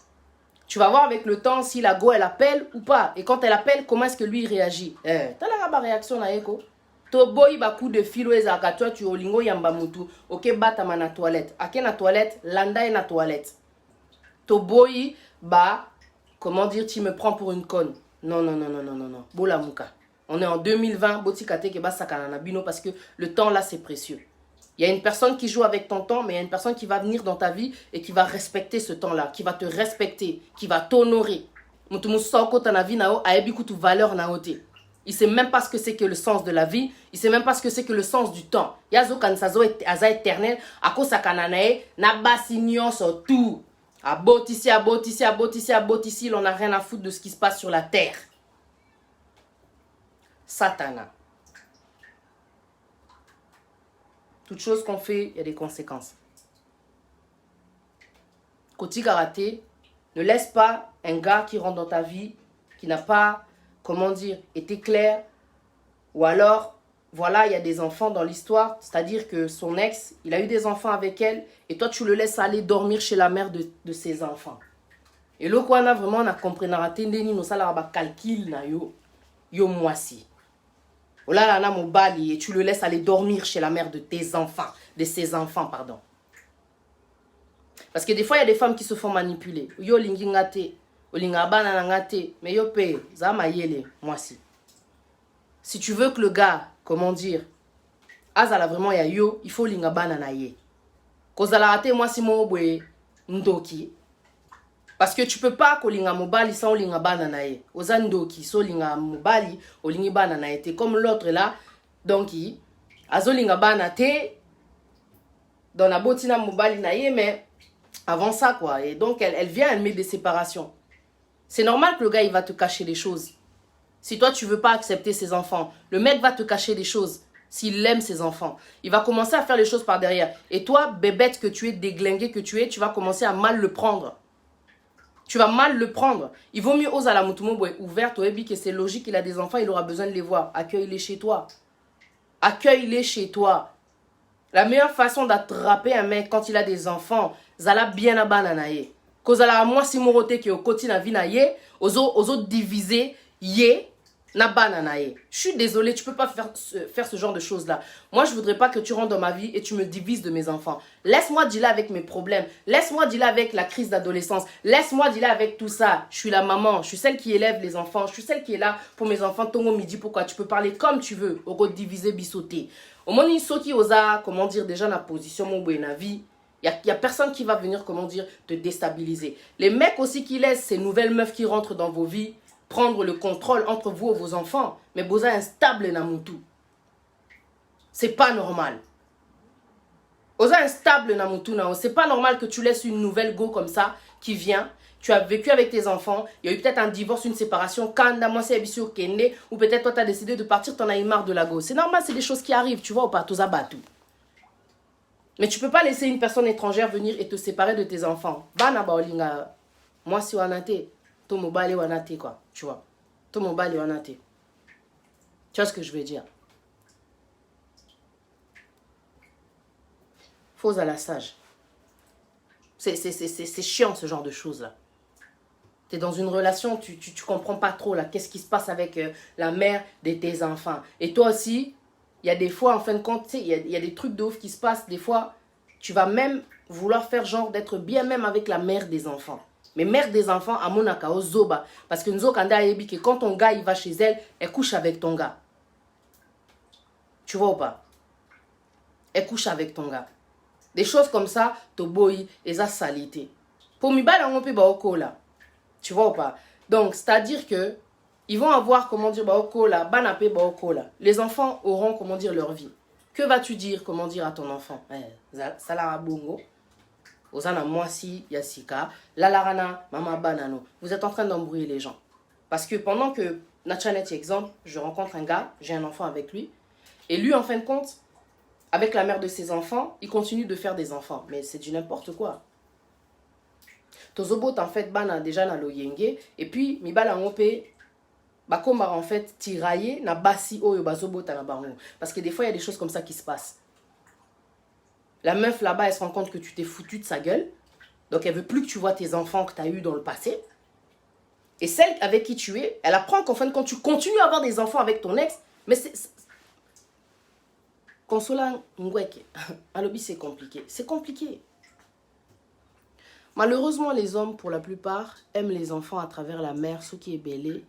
[SPEAKER 1] Tu vas voir avec le temps si la go elle appelle ou pas. Et quand elle appelle, comment est-ce que lui il réagit? T'as la réaction na eko. To boy ba coup de filo ezaka toi tu olingo yamba mutu. Ok bata na toilette. Ake na toilette, landa na toilette. To boy ba comment dire tu me prends pour une conne. Non. Bola muka. On est en 2020, boti kate ke ba sakana na bino parce que le temps là c'est précieux. Il y a une personne qui joue avec ton temps, mais il y a une personne qui va venir dans ta vie et qui va respecter ce temps-là, qui va te respecter, qui va t'honorer. Il ne sait même pas ce que c'est que le sens de la vie. Il ne sait même pas ce que c'est que le sens du temps. Il y a des éternel. À cause de na basignon sur tout. Abotisi, on n'a rien à foutre de ce qui se passe sur la terre. Satana. Toute chose qu'on fait, il y a des conséquences. Côté karaté, ne laisse pas un gars qui rentre dans ta vie, qui n'a pas, comment dire, été clair. Ou alors, voilà, il y a des enfants dans l'histoire. C'est-à-dire que son ex, il a eu des enfants avec elle. Et toi, tu le laisses aller dormir chez la mère de ses enfants. Et là, on a vraiment, on a compris, on a raté, on a calcul, yo moisi. Oh là là, mobali, et tu le laisses aller dormir chez la mère de tes enfants, de ses enfants, pardon. Parce que des fois, il y a des femmes qui se font manipuler. Yo lingi ngate, olinga bana ngate, mais yo pe, zama yele, moi si. Si tu veux que le gars, comment dire, azala vraiment ya yo, il faut linga bana na ye. Kozala rate moi si mo bwe ndoki. Parce que tu peux pas kolinga mobali sans olinga bana na ye. Ozandoki so linga mobali olingi bana na ye. Comme l'autre là, donc azolinga bana te dans la botina mobali na ye, mais avant ça quoi. Et donc elle vient, elle met des séparations. C'est normal que le gars il va te cacher des choses. Si toi tu veux pas accepter ses enfants, le mec va te cacher des choses. S'il aime ses enfants, il va commencer à faire les choses par derrière. Et toi, bébête que tu es, déglingué que tu es, tu vas commencer à mal le prendre. Tu vas mal le prendre. Il vaut mieux oser à la moutumo ouverte, que c'est logique, il a des enfants, il aura besoin de les voir. Accueille-les chez toi. Accueille-les chez toi. La meilleure façon d'attraper un mec quand il a des enfants, zala bien à bananaye. Kozala moi si morote qui au côté na vie na ye, ozo diviser ye na bananaye. Je suis désolée, tu peux pas faire ce genre de choses là. Moi je voudrais pas que tu rentres dans ma vie et tu me divises de mes enfants. Laisse-moi dealer avec mes problèmes. Laisse-moi dealer avec la crise d'adolescence. Laisse-moi dealer avec tout ça. Je suis la maman, je suis celle qui élève les enfants, je suis celle qui est là pour mes enfants. Tongo midi, pourquoi tu peux parler comme tu veux. Oko diviser bisoter. Au moment où soki osa, comment dire, déjà la position mon na vie. Il y a personne qui va venir, comment dire, te déstabiliser. Les mecs aussi qui laissent ces nouvelles meufs qui rentrent dans vos vies prendre le contrôle entre vous et vos enfants. Mais boza instable na mutu. C'est pas normal. Boza instable na mutu na. C'est pas normal que tu laisses une nouvelle go comme ça qui vient. Tu as vécu avec tes enfants. Il y a eu peut-être un divorce, une séparation. Ou peut-être toi tu as décidé de partir, t'en as eu marre de la go. C'est normal, c'est des choses qui arrivent, tu vois, ou pas, toza batu. Mais tu peux pas laisser une personne étrangère venir et te séparer de tes enfants. Bana baolinga. Moi si wanate. To mobile wanate quoi. Tu vois. To mobile wanate. Tu vois ce que je veux dire. Faux à la sage. C'est chiant ce genre de choses là. Tu es dans une relation, tu comprends pas trop là. Qu'est-ce qui se passe avec la mère de tes enfants. Et toi aussi, il y a des fois, en fin de compte, il y a des trucs de ouf qui se passent. Des fois, tu vas même vouloir faire genre d'être bien même avec la mère des enfants. Mais mère des enfants, à Monaka, au Zoba. Parce que nous avons dit que quand ton gars il va chez elle, elle couche avec ton gars. Tu vois ou pas? Elle couche avec ton gars. Des choses comme ça, toboy et ça salité. Pour mi bala on peut ba là. Tu vois ou pas? Donc, c'est-à-dire que ils vont avoir, comment dire, baokola, banapé baokola. Les enfants auront, comment dire, leur vie. Que vas-tu dire, comment dire, à ton enfant? Salara bongo. Ozana moisi yasika. Lalarana mama banano. Vous êtes en train d'embrouiller les gens. Parce que pendant que, Natchanet, exemple, je rencontre un gars, j'ai un enfant avec lui. Et lui, en fin de compte, avec la mère de ses enfants, il continue de faire des enfants. Mais c'est du n'importe quoi. Tozobot en fait bana déjà na loyenge et puis mibala ngope bakomba en fait tirailler na basi oyo bazobota na bango parce que des fois il y a des choses comme ça qui se passent. La meuf là-bas elle se rend compte que tu t'es foutu de sa gueule. Donc elle veut plus que tu vois tes enfants que tu as eu dans le passé. Et celle avec qui tu es, elle apprend qu'en fin de compte tu continues à avoir des enfants avec ton ex, mais c'est Consola Ngweke, alobi c'est compliqué. C'est compliqué. Malheureusement, les hommes, pour la plupart, aiment les enfants à travers la mère. Ce qui est bélé,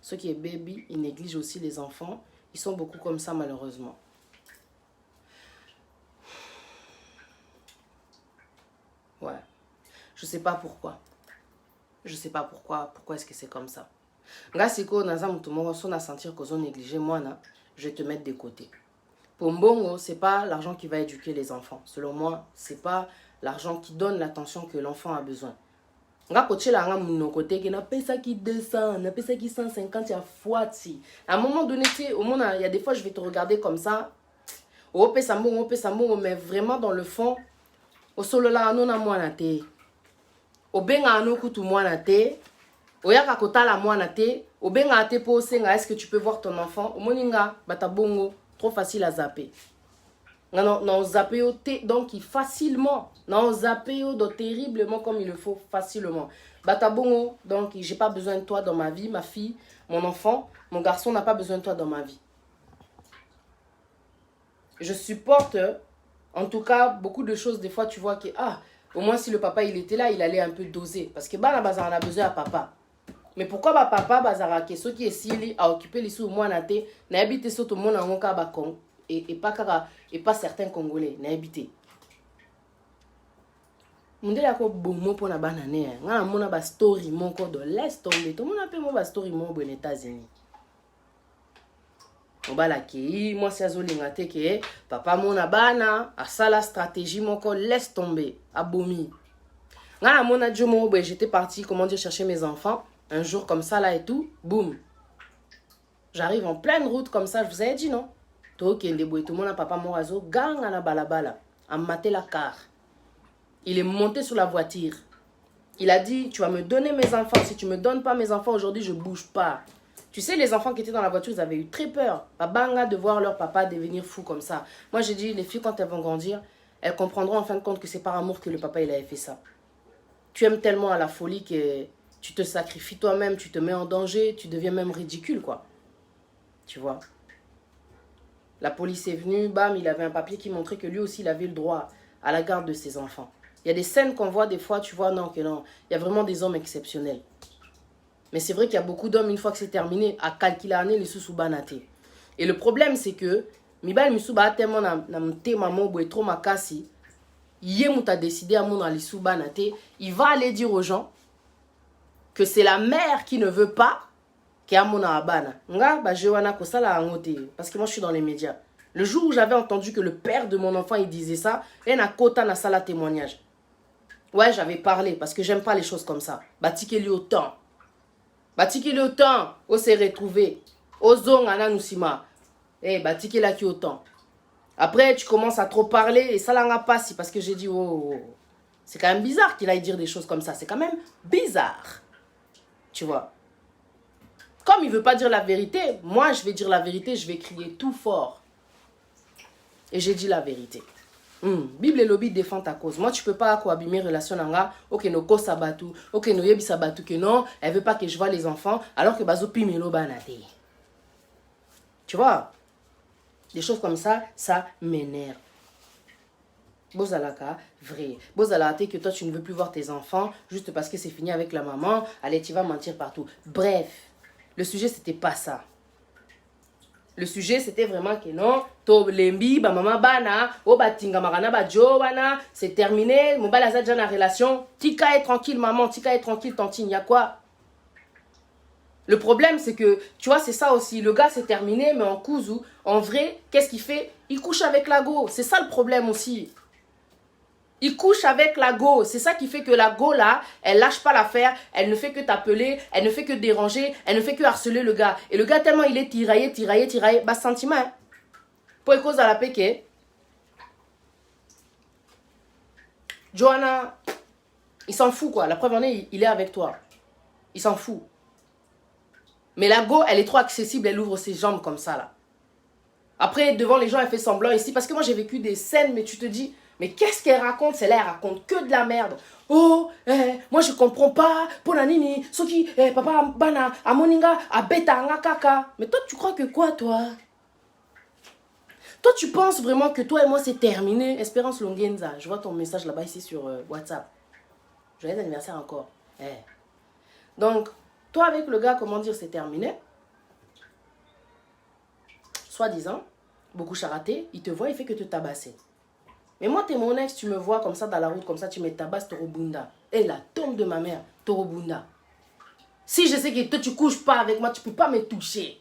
[SPEAKER 1] ce qui est baby, ils négligent aussi les enfants. Ils sont beaucoup comme ça, malheureusement. Ouais. Je sais pas pourquoi. Je sais pas pourquoi. Pourquoi est-ce que c'est comme ça? Nga siko naza mutu moko so na sentir que ont négligé moi na, je vais te mettre de côté. Pour Mbongo, c'est pas l'argent qui va éduquer les enfants. Selon moi, c'est pas l'argent qui donne l'attention que l'enfant a besoin. Nga koche la nga mon côté qui n'a pas ça qui 200, n'a pas ça qui 150 ya fois si. À un moment donné, au monde il y a des fois je vais te regarder comme ça. Au pesa mbongo, mais vraiment dans le fond, au solo la anona mwana te. Au benga ano kutu mwana te. Au yaka kota la mwana te. Au benga te po senga, est-ce que tu peux voir ton enfant? Au moninga bata bongo, trop facile à zapper. Non, zapper donc facilement. Non, zapper terriblement comme il le faut, facilement. Batabongo, donc j'ai pas besoin de toi dans ma vie, ma fille, mon enfant, mon garçon n'a pas besoin de toi dans ma vie. Je supporte, en tout cas, beaucoup de choses. Des fois, tu vois que, au moins si le papa il était là, il allait un peu doser. Parce que bah, on a besoin à papa. Mais pourquoi bah, papa, bazara, que ceux qui est sili à occuper les sous, moi, n'a habité sur tout le monde en cas, bah, et pas certains Congolais n'a habité. Mundele ako bomo pona banane nga mona ba story moko de laisse tomber tout monde appelle moi ba story mo aux États-Unis. Obala ki moi si azolinga te ke papa mona bana asala stratégie moko laisse tomber abomi. Nga mona jomo bo j'étais parti comment dire chercher mes enfants un jour comme ça là et tout boum. J'arrive en pleine route comme ça, je vous avais dit non. Tout le monde papa morazo gang na balabala a maté la car. Il est monté sur la voiture. Il a dit tu vas me donner mes enfants, si tu me donnes pas mes enfants aujourd'hui je bouge pas. Tu sais les enfants qui étaient dans la voiture, ils avaient eu très peur. Babanga de voir leur papa devenir fou comme ça. Moi j'ai dit les filles quand elles vont grandir, elles comprendront en fin de compte que c'est par amour que le papa il avait fait ça. Tu aimes tellement à la folie que tu te sacrifies toi-même, tu te mets en danger, tu deviens même ridicule quoi. Tu vois. La police est venue, bam, il avait un papier qui montrait que lui aussi, il avait le droit à la garde de ses enfants. Il y a des scènes qu'on voit des fois, tu vois, non, que non. Il y a vraiment des hommes exceptionnels. Mais c'est vrai qu'il y a beaucoup d'hommes, une fois que c'est terminé, à calculer les sous-sous-banate. Et le problème, c'est que, Mibal Misuba tellement na mte maman boue trop makasi, Yemut a décidé à mon ali sous-banate, il va aller dire aux gens que c'est la mère qui ne veut pas parce que moi je suis dans les médias. Le jour où j'avais entendu que le père de mon enfant il disait ça, et na kota na sala témoignage. Ouais, j'avais parlé parce que j'aime pas les choses comme ça. Batikeli autant. Batikeli autant, on s'est retrouvé. Ozong ananusima. Batikela ki autant. Après tu commences à trop parler et ça l'a pas si parce que j'ai dit oh. C'est quand même bizarre qu'il aille dire des choses comme ça, c'est quand même bizarre. Tu vois. Comme il ne veut pas dire la vérité, moi je vais dire la vérité, je vais crier tout fort. Et j'ai dit la vérité. Bible et lobby défend ta cause. Moi tu peux pas abîmer relation nanga. Ok no ko sabatu, ok no yebi sabatu que non, elle veut pas que je vois les enfants alors que bazo pimelo banate. Tu vois? Des choses comme ça m'énerve. Bozalaka, vrai. Bozalaka que toi tu ne veux plus voir tes enfants juste parce que c'est fini avec la maman. Allez, tu vas mentir partout. Bref. Le sujet, c'était pas ça. Le sujet, c'était vraiment que non, to lembi, ba maman bana, o batinga marana ba jo bana, c'est terminé, mon balaza déjà la relation, tika est tranquille maman, tika est tranquille tantine, y a quoi? Le problème, c'est que, tu vois, c'est ça aussi, le gars c'est terminé, mais en kuzu, en vrai, qu'est-ce qu'il fait? Il couche avec la go, c'est ça le problème aussi. Il couche avec la go. C'est ça qui fait que la go là, elle lâche pas l'affaire. Elle ne fait que t'appeler. Elle ne fait que déranger. Elle ne fait que harceler le gars. Et le gars tellement il est tiraillé. Bah sentiment. Hein? Pour cause à la péque. Johanna, Il s'en fout, quoi. La preuve en est, il est avec toi. Il s'en fout. Mais la go, elle est trop accessible, elle ouvre ses jambes comme ça, là. Après, devant les gens, elle fait semblant ici. Parce que moi, j'ai vécu des scènes, mais tu te dis, mais qu'est-ce qu'elle raconte? Celle-là, elle raconte que de la merde. Oh, moi, je comprends pas. Pour la nini, soki, papa, bana, a moninga, a beta, nga kaka. Mais toi, tu crois que quoi, toi? Toi, tu penses vraiment que toi et moi, c'est terminé? Espérance Longenza, je vois ton message là-bas ici sur WhatsApp. Joyeux anniversaire encore. Donc, toi avec le gars, comment dire, c'est terminé. Soi-disant, beaucoup charaté, il te voit, il fait que te tabasser. Mais moi, t'es mon ex, tu me vois comme ça dans la route, comme ça, tu me tabasses, Torobunda. Et la tombe de ma mère, Torobunda. Si je sais que toi, tu couches pas avec moi, tu peux pas me toucher.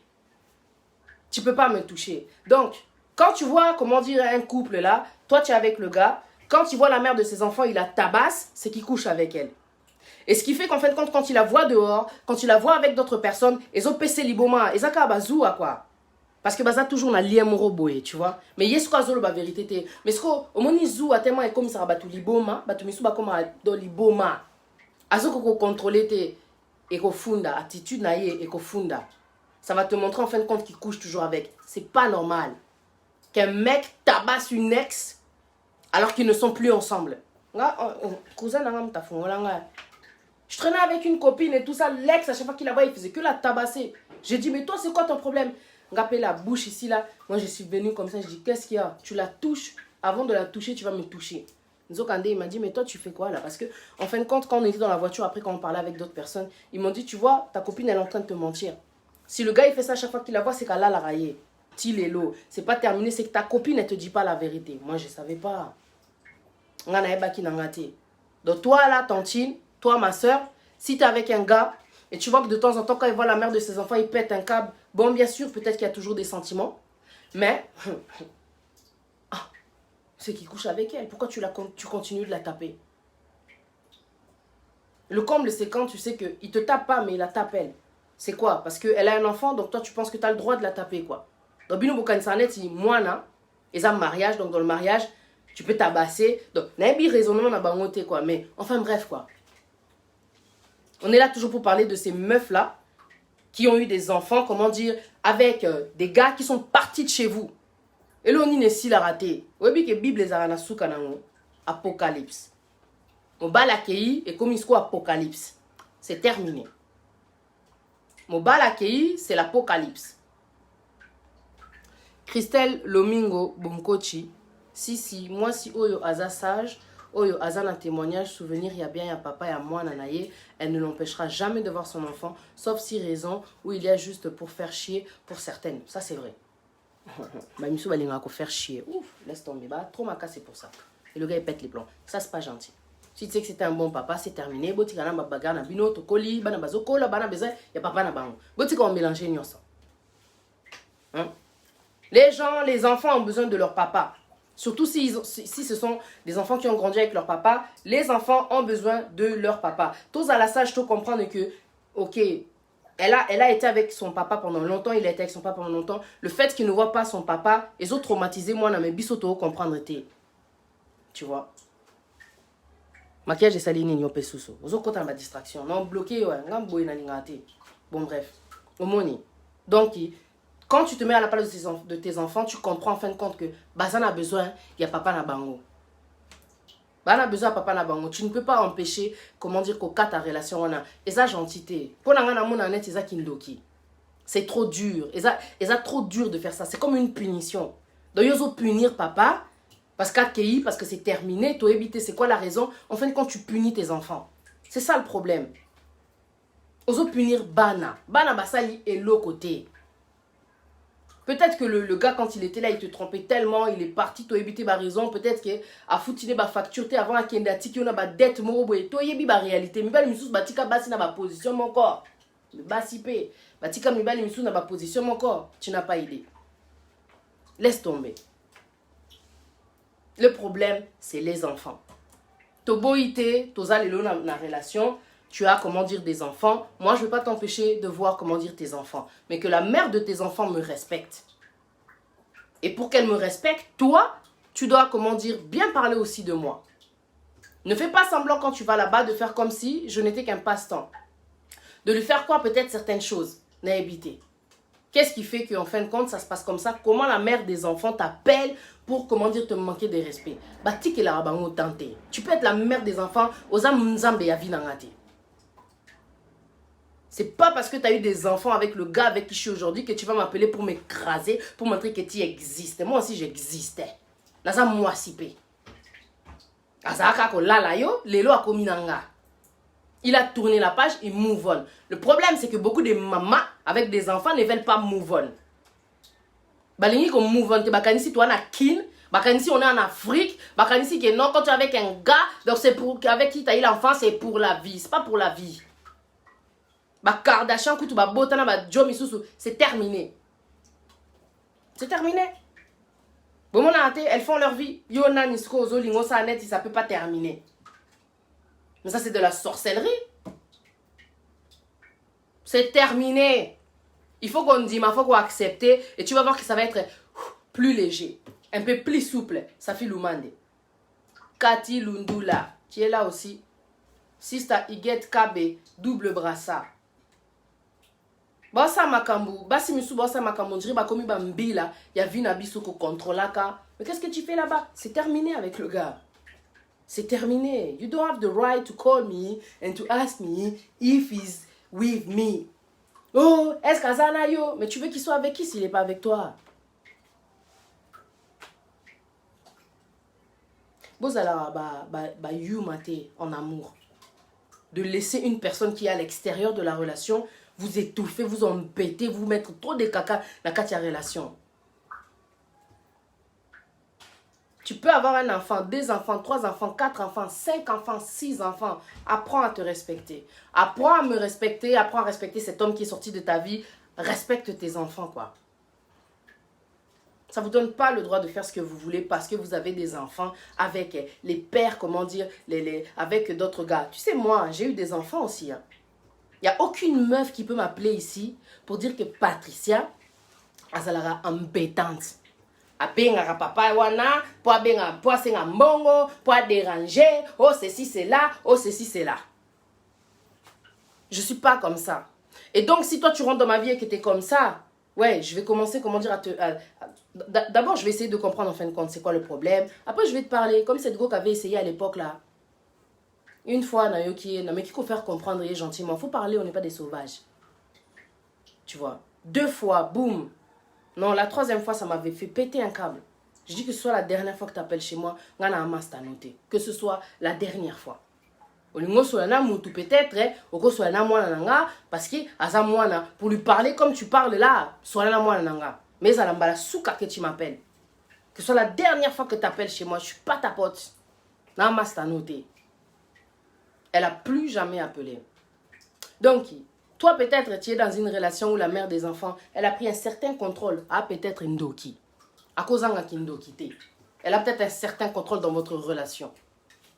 [SPEAKER 1] Tu peux pas me toucher. Donc, quand tu vois, comment dire, un couple là, toi, tu es avec le gars, quand tu vois la mère de ses enfants, il la tabasse, c'est qu'il couche avec elle. Et ce qui fait qu'en fin de compte, quand il la voit dehors, quand il la voit avec d'autres personnes, ils ont PC liboma, ils ont bazou à quoi. Parce que baza toujours na lien moro boye, tu vois. Mais yes quoi zolo ba vérité te. Mais ce ko omoni zou a tellement et comme ça batu liboma, batu misu ba comme do liboma. Azo ko contrôler te et ko funda attitude na ye et ko funda. Ça va te montrer en fin de compte qu'il couche toujours avec. C'est pas normal qu'un mec tabasse une ex alors qu'ils ne sont plus ensemble. Cousin je traînais avec une copine et tout ça, l'ex à chaque fois qu'il la voit, il faisait que la tabasser. J'ai dit mais toi c'est quoi ton problème? Ngapé la bouche ici là, moi je suis venue comme ça, je dis qu'est-ce qu'il y a? Tu la touches, avant de la toucher tu vas me toucher. Nzokande il m'a dit mais toi tu fais quoi là? Parce que en fin de compte quand on était dans la voiture, après quand on parlait avec d'autres personnes, ils m'ont dit tu vois ta copine elle est en train de te mentir. Si le gars il fait ça à chaque fois qu'il la voit, c'est qu'elle a la raillée. Tilelo, c'est pas terminé, c'est que ta copine elle te dit pas la vérité. Moi je savais pas. Donc toi là tantine, toi ma soeur, si tu es avec un gars et tu vois que de temps en temps quand il voit la mère de ses enfants, il pète un câble. Bon bien sûr, peut-être qu'il y a toujours des sentiments, mais c'est qu'il couche avec elle. Pourquoi tu continues de la taper? Le comble c'est quand tu sais qu'il te tape pas mais il la tape elle. C'est quoi? Parce qu'elle a un enfant, donc toi tu penses que tu as le droit de la taper quoi. Donc bino bokansanet si moi na, ils ont un mariage, donc dans le mariage, tu peux tabasser. Donc n'a pas raisonnement na bangote quoi, mais enfin bref quoi. On est là toujours pour parler de ces meufs là qui ont eu des enfants, comment dire, avec des gars qui sont partis de chez vous. Et là on n'est si la raté. Oui que Bible les arana soukanango, Apocalypse. On bat l'accueil et comme il se Apocalypse. C'est terminé. Mon bal accueilli, c'est l'Apocalypse. Christelle Lomingo Bonkochi. Si, moi si Oyo Aza sage, Oyo Aza na témoignage, souvenir, il y a bien un papa et à moi nanaye, elle ne l'empêchera jamais de voir son enfant, sauf si raison où il y a juste pour faire chier pour certaines. Ça c'est vrai. Bah Missou Balinga pour faire chier. Ouf, laisse tomber. Bah trop ma casse c'est pour ça. Et le gars il pète les plombs. Ça c'est pas gentil. Si tu sais que c'était un bon papa, c'est terminé. Boti kana babaga na bino to koli, bana bazoko la bana besoin, ya papa na bango. Boti qu'on mélanger nyonso. Hein? Les gens, les enfants ont besoin de leur papa. Surtout si ce sont des enfants qui ont grandi avec leur papa, les enfants ont besoin de leur papa. Tous à la sage, tu comprendre que, ok, elle a été avec son papa pendant longtemps, il a été avec son papa pendant longtemps. Le fait qu'il ne voit pas son papa, ils ont traumatisé moi dans mes bisoto comprendre. Tu vois? Maquillage et saline n'y a pas sous. Vous avez ma distraction. Non, bloqué, ouais. Bon, bref. Omoni. Donc, quand tu te mets à la place de tes enfants, tu comprends en fin de compte que Bazan a besoin, il y a papa na bango. Bazan a besoin de papa na bango. Tu ne peux pas empêcher, comment dire, qu'au cas ta relation, on a. Et ça, gentillité. Pour la mon net, c'est ça kindoki. C'est trop dur. Et ça, trop dur de faire ça. C'est comme une punition. Donc, ils ont punir papa. Parce qu'accueilli, parce que c'est terminé, tu as évité, c'est quoi la raison? En fin de compte, tu punis tes enfants. C'est ça le problème. Oso punir Bana. Bana Basali est l'autre côté. Peut-être que le gars, quand il était là, il te trompait tellement, il est parti, tu as évité ma raison. Peut-être qu'il a foutu ma facture, avant qu'il y ait une dette, tu as évité ma réalité. Mais il y a ma position, mon corps. Il y a ma position, mon corps. Tu n'as pas idée. Laisse tomber. Le problème, c'est les enfants. Toboïté, toza lelo na relation, tu as, comment dire, des enfants. Moi, je ne vais pas t'empêcher de voir, comment dire, tes enfants. Mais que la mère de tes enfants me respecte. Et pour qu'elle me respecte, toi, tu dois, comment dire, bien parler aussi de moi. Ne fais pas semblant quand tu vas là-bas de faire comme si je n'étais qu'un passe-temps. De lui faire quoi peut-être certaines choses. N'a évité. Qu'est-ce qui fait qu'en fin de compte, ça se passe comme ça? Comment la mère des enfants t'appelle pour, comment dire, te manquer de respect? Tu peux être la mère des enfants, c'est pas parce que tu as eu des enfants avec le gars avec qui je suis aujourd'hui que tu vas m'appeler pour m'écraser, pour montrer que tu existes. Moi aussi, j'existais. Naza moi sipé. Il a tourné la page, il move on. Le problème, c'est que beaucoup de mamans avec des enfants ne veulent pas move on. Balingi comme move on, bakanisi toi na kin, bakanisi on est en Afrique, bakanisi que non, quand tu es avec un gars, donc c'est pour avec qui tu as eu l'enfant, c'est pour la vie, c'est pas pour la vie. Ba Kardashian kutu ba botana ba Joe Misusu, c'est terminé. C'est terminé. Bon mon ate, elles font leur vie. Yona nisko zo lingo sa net, ça peut pas terminer. Mais ça c'est de la sorcellerie. C'est terminé. Il faut qu'on dise, il faut qu'on accepte. Et tu vas voir que ça va être plus léger. Un peu plus souple. Safi Lumande. Cathy Lundula. Tu es là aussi. Sista Iget Kabe. Double brassard. Basa makambu. Basi misu basa makambu. Ndiri bakomi bambila. Ya vina biso ko controlaka. Mais qu'est-ce que tu fais là-bas? C'est terminé avec le gars. C'est terminé. You don't have the right to call me and to ask me if he's with me. Oh, est-ce qu'Azana yo? Mais tu veux qu'il soit avec qui s'il n'est pas avec toi? Bozala ba you mate en amour. De laisser une personne qui est à l'extérieur de la relation vous étouffer, vous embêter, vous mettre trop de caca dans la relation. Tu peux avoir un enfant, 2 enfants, 3 enfants, 4 enfants, 5 enfants, 6 enfants. Apprends à te respecter. Apprends à me respecter. Apprends à respecter cet homme qui est sorti de ta vie. Respecte tes enfants, quoi. Ça ne vous donne pas le droit de faire ce que vous voulez parce que vous avez des enfants avec les pères, comment dire, avec d'autres gars. Tu sais, moi, j'ai eu des enfants aussi. Hein. Il n'y a aucune meuf qui peut m'appeler ici pour dire que Patricia, elle sera embêtante. Abenga papa wana, pour abenga, pour senga mbongo, pour déranger, oh ceci c'est là, oh ceci c'est là. Je suis pas comme ça. Et donc si toi tu rentres dans ma vie et que tu es comme ça, ouais, je vais commencer, comment dire, d'abord je vais essayer de comprendre en fin de compte c'est quoi le problème. Après je vais te parler, comme cette go qu'avait essayé à l'époque là. Une fois, mais qu'il faut faire comprendre gentiment. Faut parler, on n'est pas des sauvages. Tu vois. 2 fois, boum. Non, la 3e fois, ça m'avait fait péter un câble. Je dis que ce soit la dernière fois que tu appelles chez moi, que ce soit la dernière fois. Peut-être, parce que pour lui parler comme tu parles là, mais que tu m'appelles. Que ce soit la dernière fois que tu appelles chez moi, je ne suis pas ta pote. Elle n'a plus jamais appelé. Donc, toi, peut-être, tu es dans une relation où la mère des enfants, elle a pris un certain contrôle. Ah, peut-être Ndoki. À cause de elle a peut-être un certain contrôle dans votre relation.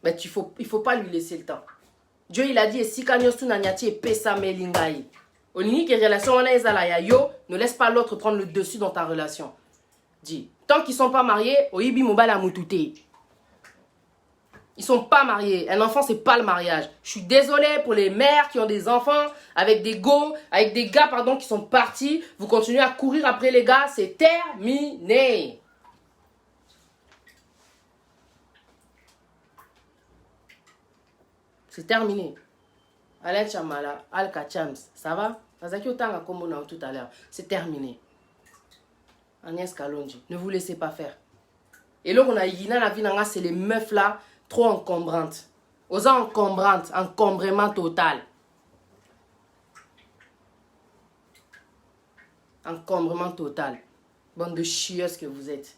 [SPEAKER 1] Mais il faut pas lui laisser le temps. Dieu, il a dit, si kanyostu nanyati et pesa melingai. Olingi que relation on a yo, ne laisse pas l'autre prendre le dessus dans ta relation. Dis, tant qu'ils sont pas mariés, oibi mobala mutute. Ils sont pas mariés. Un enfant, c'est pas le mariage. Je suis désolée pour les mères qui ont des enfants avec des gars, pardon, qui sont partis. Vous continuez à courir après les gars. C'est terminé. C'est terminé. Alain Chamala, Alka Chams, ça va? Tout à l'heure. C'est terminé. Agnès Kalonji, ne vous laissez pas faire. Et là, on a Yina, la vie, c'est les meufs là. Trop encombrante. Aux encombrantes, encombrement total. Encombrement total. Bande de chieuses que vous êtes.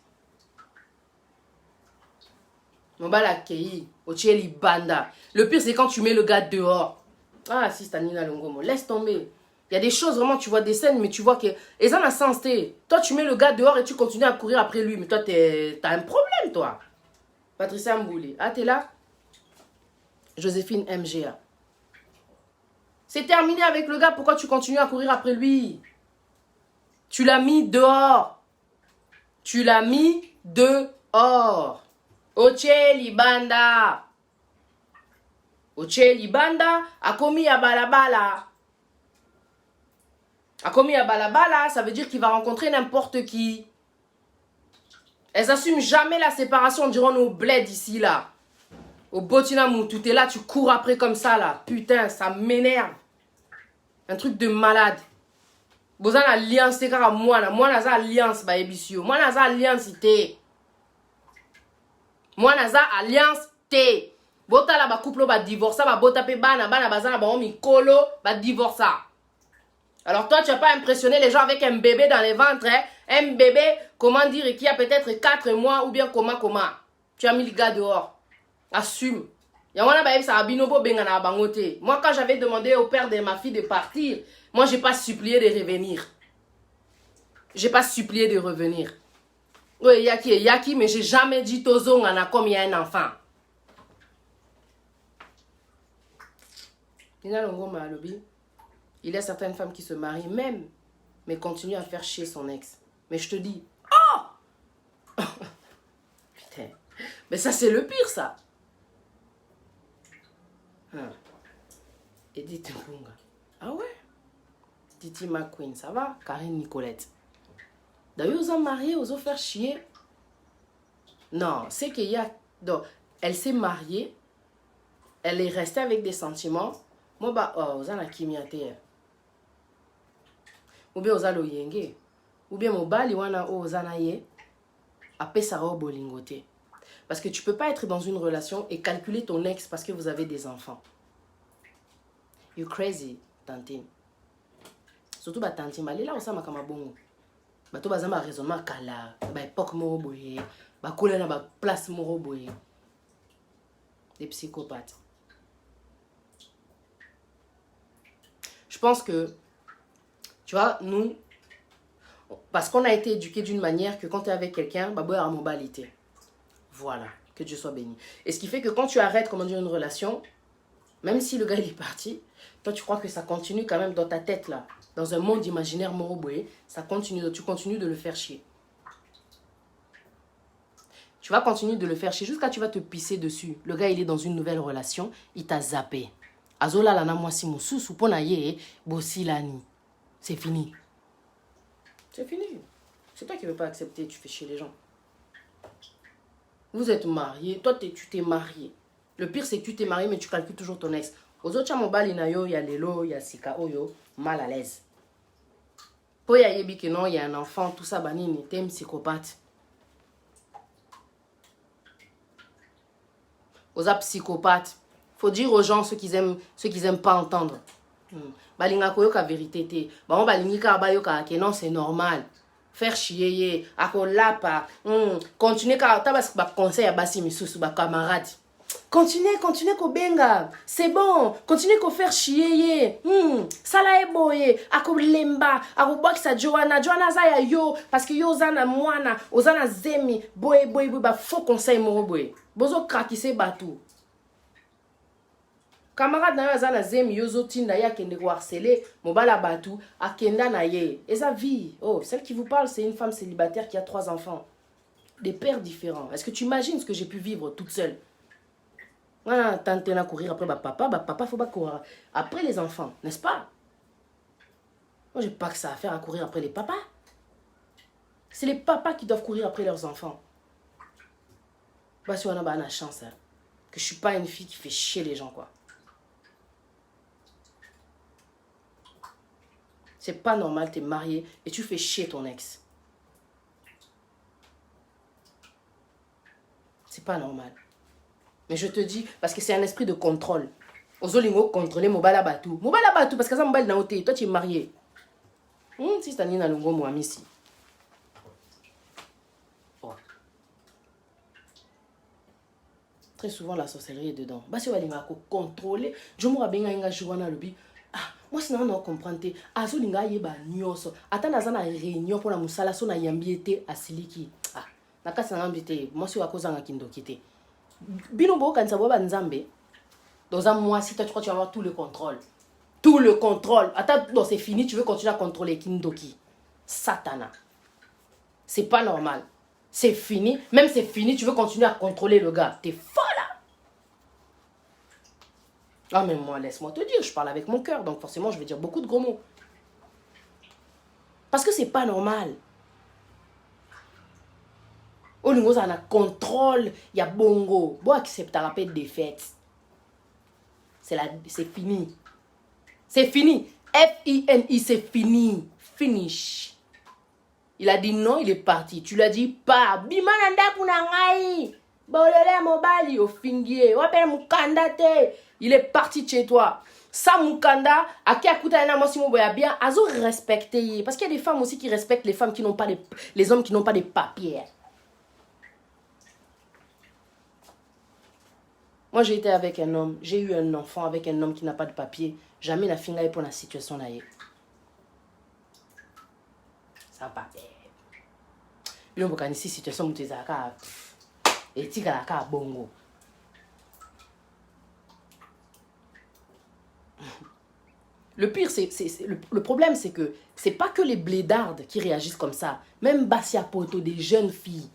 [SPEAKER 1] Mobala Kei, Ochieli Banda. Le pire, c'est quand tu mets le gars dehors. Ah, si, c'est Nina Longomo. Laisse tomber. Il y a des choses, vraiment, tu vois des scènes, mais tu vois que... Et ça n'a sens. Toi, tu mets le gars dehors et tu continues à courir après lui. Mais toi, t'as un problème, toi. Patricia Mbouli. Ah, t'es là? Joséphine MGA. C'est terminé avec le gars. Pourquoi tu continues à courir après lui? Tu l'as mis dehors. Tu l'as mis dehors. Oche Libanda. Oche libanda, akomi ya balabala. Akomi ya balabala, ça veut dire qu'il va rencontrer n'importe qui. Elles n'assument jamais la séparation, diront nos bleds ici, là. Au Botina Moutou, t'es là, tu cours après comme ça, là. Putain, ça m'énerve. Un truc de malade. Bozan alliance, c'est car moi, naza alliance, bah, ebisio. Moi, naza alliance, t'es. Moi, naza alliance, t'es. Bota là, ba couple, ba divorce, ba bota pe bana, bazana, ba omi kolo, ba divorce. Alors toi, tu n'as pas impressionné les gens avec un bébé dans les ventres, hein? Un bébé, comment dire, qui a peut-être 4 mois ou bien comment. Tu as mis le gars dehors. Assume. Moi, quand j'avais demandé au père de ma fille de partir, moi, j'ai pas supplié de revenir. J'ai pas supplié de revenir. Oui, Yaki, mais j'ai jamais dit Tozongana comme il y a un enfant. Il y a certaines femmes qui se marient même, mais continuent à faire chier son ex. Mais je te dis, oh putain, mais ça c'est le pire ça. Edith Mpunga. Ah ouais? Titi McQueen, ça va? Karine Nicolette. D'ailleurs, ils ont marié, ils ont fait chier. Non, c'est qu'il y a... Donc, elle s'est mariée, elle est restée avec des sentiments. Moi, bah, oh, ils ont la kimiate. Ou bien aux aloyenge, ou bien au bali wana o zanaye, apé sara bolingote. Parce que tu peux pas être dans une relation et calculer ton ex parce que vous avez des enfants. You crazy, tantine. Surtout ba tantine, malé là osama kama bongo. Ba to bazama raisonnement kala, ba époque moro boye, ba kola na ba place moro boye. Des psychopathes. Je pense que tu vois, nous, parce qu'on a été éduqués d'une manière que quand tu es avec quelqu'un, bah, à mobilité. Voilà, que Dieu soit béni. Et ce qui fait que quand tu arrêtes, comment dire, une relation, même si le gars il est parti, toi tu crois que ça continue quand même dans ta tête là, dans un monde imaginaire moroboué, ça continue, tu continues de le faire chier. Tu vas continuer de le faire chier jusqu'à tu vas te pisser dessus. Le gars il est dans une nouvelle relation, il t'a zappé. Azola lana mwasi mususu pona ye bosilani. C'est fini. C'est fini. C'est toi qui ne veux pas accepter, tu fais chier les gens. Vous êtes mariés, toi tu t'es marié. Le pire c'est que tu t'es marié mais tu calcules toujours ton ex. Aux autres mobali na yo, il y a lelo, il y a sika oyo, mal à l'aise. Pour y yebi que non, il y a un enfant, tout ça banini, t'es un psychopathe. Aux psychopathes. Faut dire aux gens ce qu'ils aiment pas entendre. Balinga koyoka vérité te. Ba on balingika ba yoka ke non c'est normal. Faire chier akolapa. Continuer ka tabas ba conseil à basi misusu ba camarade. Continuez ko benga. C'est bon. Continuez ko faire chier. Sala e boye akolemba akobakisa Joanna za yo parce que yo zana mwana ozana zemi boye ba faux conseil moro boye. Bozo krakise batu. Camarade na yo azana zemi yozo tinda ya kende ko harceler mobala batu akenda na ye. Et sa vie, oh, celle qui vous parle, c'est une femme célibataire qui a 3 enfants. Des pères différents. Est-ce que tu imagines ce que j'ai pu vivre toute seule? Voilà, tenter à courir après papa, faut pas courir après les enfants, n'est-ce pas? Moi, j'ai pas que ça à faire à courir après les papas. C'est les papas qui doivent courir après leurs enfants. Bah, si on a la chance, hein, que je suis pas une fille qui fait chier les gens, quoi. C'est pas normal, t'es marié et tu fais chier ton ex. C'est pas normal. Mais je te dis, parce que c'est un esprit de contrôle. Ozolingo contrôler Mobala Batou. Mobala Batou, parce que ça mobile n'a ôté. Toi, tu es marié. Si c'est Nina Lungo Mouamissi. Oh. Très souvent, la sorcellerie est dedans. Bah, si on va contrôler, je me rappelle un jour dans le bi. Moi, sinon, on comprend. Azolinga yeba nyoso. Attends, on a une réunion pour la moussala, son a yambiete à Siliki. Nakasa ngambite. Moi, si on a cause en kindo kite. Binobo, quand ça va nzambe. Dans un mois, si toi, tu crois que tu vas avoir tout le contrôle. Tout le contrôle. Attends, non, c'est fini, tu veux continuer à contrôler Kindoki. Satana. C'est pas normal. C'est fini. Même c'est fini, tu veux continuer à contrôler le gars. T'es folle là. Ah, mais moi, laisse-moi te dire, je parle avec mon cœur, donc forcément, je vais dire beaucoup de gros mots. Parce que c'est pas normal. Au niveau, ça a contrôle, il y a bongo. Bon, accepte la paix de défaite. C'est fini. C'est fini. F-I-N-I, c'est fini. Finish. Il a dit non, il est parti. Tu lui as dit pas. Bimananda kunangai. Bolele mobali au fingier. Wapel mukanda te. Il est parti de chez toi. Ça mukanda, à qui akuta na mosi moboya bien, azo respecter. Parce qu'il y a des femmes aussi qui respectent les femmes qui n'ont pas les hommes qui n'ont pas des papiers. Moi, j'ai été avec un homme, j'ai eu un enfant avec un homme qui n'a pas de papier. Jamais la fille n'a pour la situation là. Sans papier. Il y a une situation où tu es à et tu es à bongo. Le pire, le problème, c'est que c'est pas que les blédardes qui réagissent comme ça. Même Bassia Poto, des jeunes filles.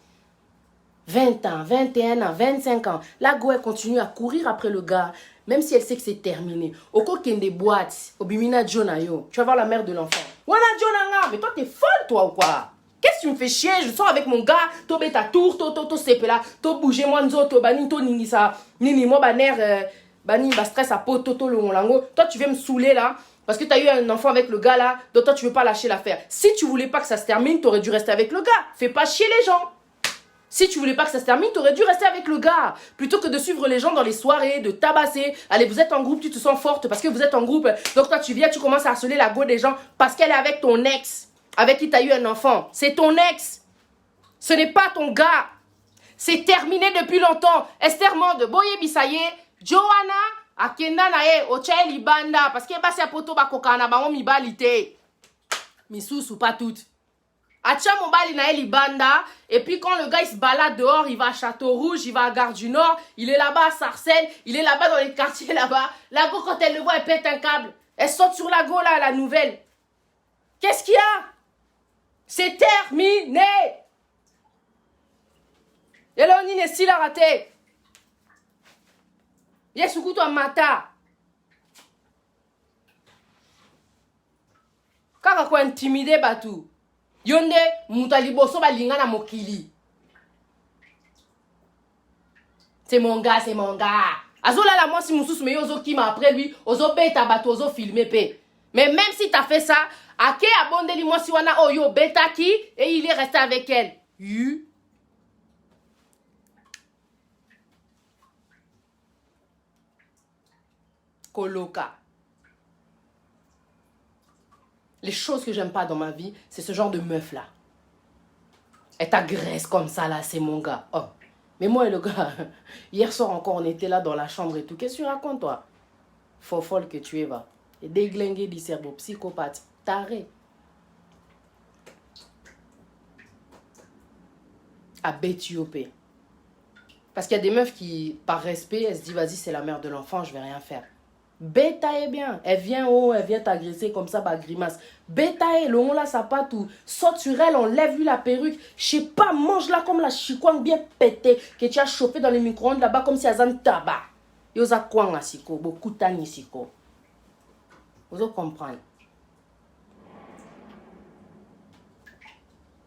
[SPEAKER 1] 20 ans, 21 ans, 25 ans. La go, elle continue à courir après le gars, même si elle sait que c'est terminé. Au coquin des boîtes, au bimina Jonayo, tu vas voir la mère de l'enfant. Wana Jonanga, mais toi, t'es folle, toi, ou quoi? Qu'est-ce que tu me fais chier? Je sors avec mon gars, to beta tour, to sepela, to bouger moi, to bani, to nini ça, nini, moi, baner, bani, ba stress à pot, to le lango. Toi, tu viens me saouler, là, parce que tu as eu un enfant avec le gars, là, donc toi, tu veux pas lâcher l'affaire. Si tu voulais pas que ça se termine, tu aurais dû rester avec le gars. Fais pas chier les gens. Si tu voulais pas que ça se termine, tu aurais dû rester avec le gars. Plutôt que de suivre les gens dans les soirées, de tabasser. Allez, vous êtes en groupe, tu te sens forte parce que vous êtes en groupe. Donc toi, tu viens, tu commences à harceler la go des gens parce qu'elle est avec ton ex. Avec qui tu as eu un enfant. C'est ton ex. Ce n'est pas ton gars. C'est terminé depuis longtemps. Esther Monde, Boye Bisaye, Johanna, Akenda Nae, Ochae Libanda. Parce que c'est un poteau bakokana, ba mi balite. Missous ou pas toutes. Acha Mobali na Libanda, et puis quand le gars il se balade dehors, il va à Château-Rouge, il va à Gare du Nord, il est là-bas à Sarcelles, il est là-bas dans les quartiers là-bas. La go, quand elle le voit, elle pète un câble. Elle saute sur la go là, la nouvelle. Qu'est-ce qu'il y a? C'est terminé. Et là, on y est si la raté. Yesuku toi mata. Kaka quoi intimider Batou. Yonde mutaliboso balinga na mokili. C'est mon gars, c'est mon gars. Azola la moi si moussous me yozo qui m'a après lui, ozo beta bato ozo filmer pe. Mais même si t'as fait ça, ake abondeli moi si wana oyo beta qui et il est resté avec elle. You. Coloca. Les choses que j'aime pas dans ma vie, c'est ce genre de meuf là. Elle t'agresse comme ça là, c'est mon gars. Oh. Mais moi et le gars, hier soir encore on était là dans la chambre et tout. Qu'est-ce que tu racontes toi? Faux folle que tu es va. Et déglingué du cerveau, psychopathe, taré. À Bétiopé. Parce qu'il y a des meufs qui, par respect, elles se disent vas-y c'est la mère de l'enfant, je vais rien faire. Bêta est bien. Elle vient haut, elle vient t'agresser comme ça, bah grimace. Bêta est, le on là, ça pas tout. Saute sur elle, enlève lui la perruque. Je sais pas, mange-la comme la chikwang bien pété. Que tu as chauffé dans les micro-ondes là-bas comme si elle a un tabac. Yosa kwang à siko, beaucoup tani siko. Vous allez comprendre.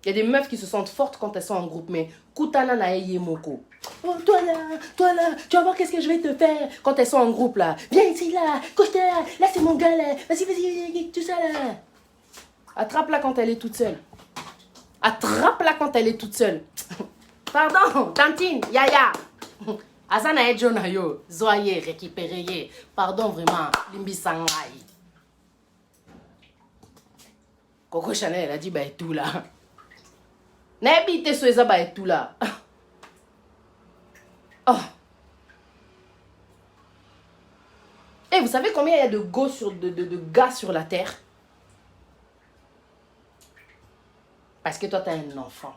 [SPEAKER 1] Il y a des meufs qui se sentent fortes quand elles sont en groupe, mais Kutana na moko. Oh, toi là, tu vas voir qu'est-ce que je vais te faire quand elles sont en groupe là. Viens ici là, côté là c'est mon gars là. Vas-y, tout ça là. Attrape-la quand elle est toute seule. Attrape-la quand elle est toute seule. Pardon, Tantine, Yaya. Azana et Jonayo, Zoye, récupérez. Pardon vraiment, Limbi Sangai. Coco Chanel a dit bah et tout là. N'habite sur les abats et tout là. Oh. Et vous savez combien il y a de gars sur la terre? Parce que toi, tu as un enfant.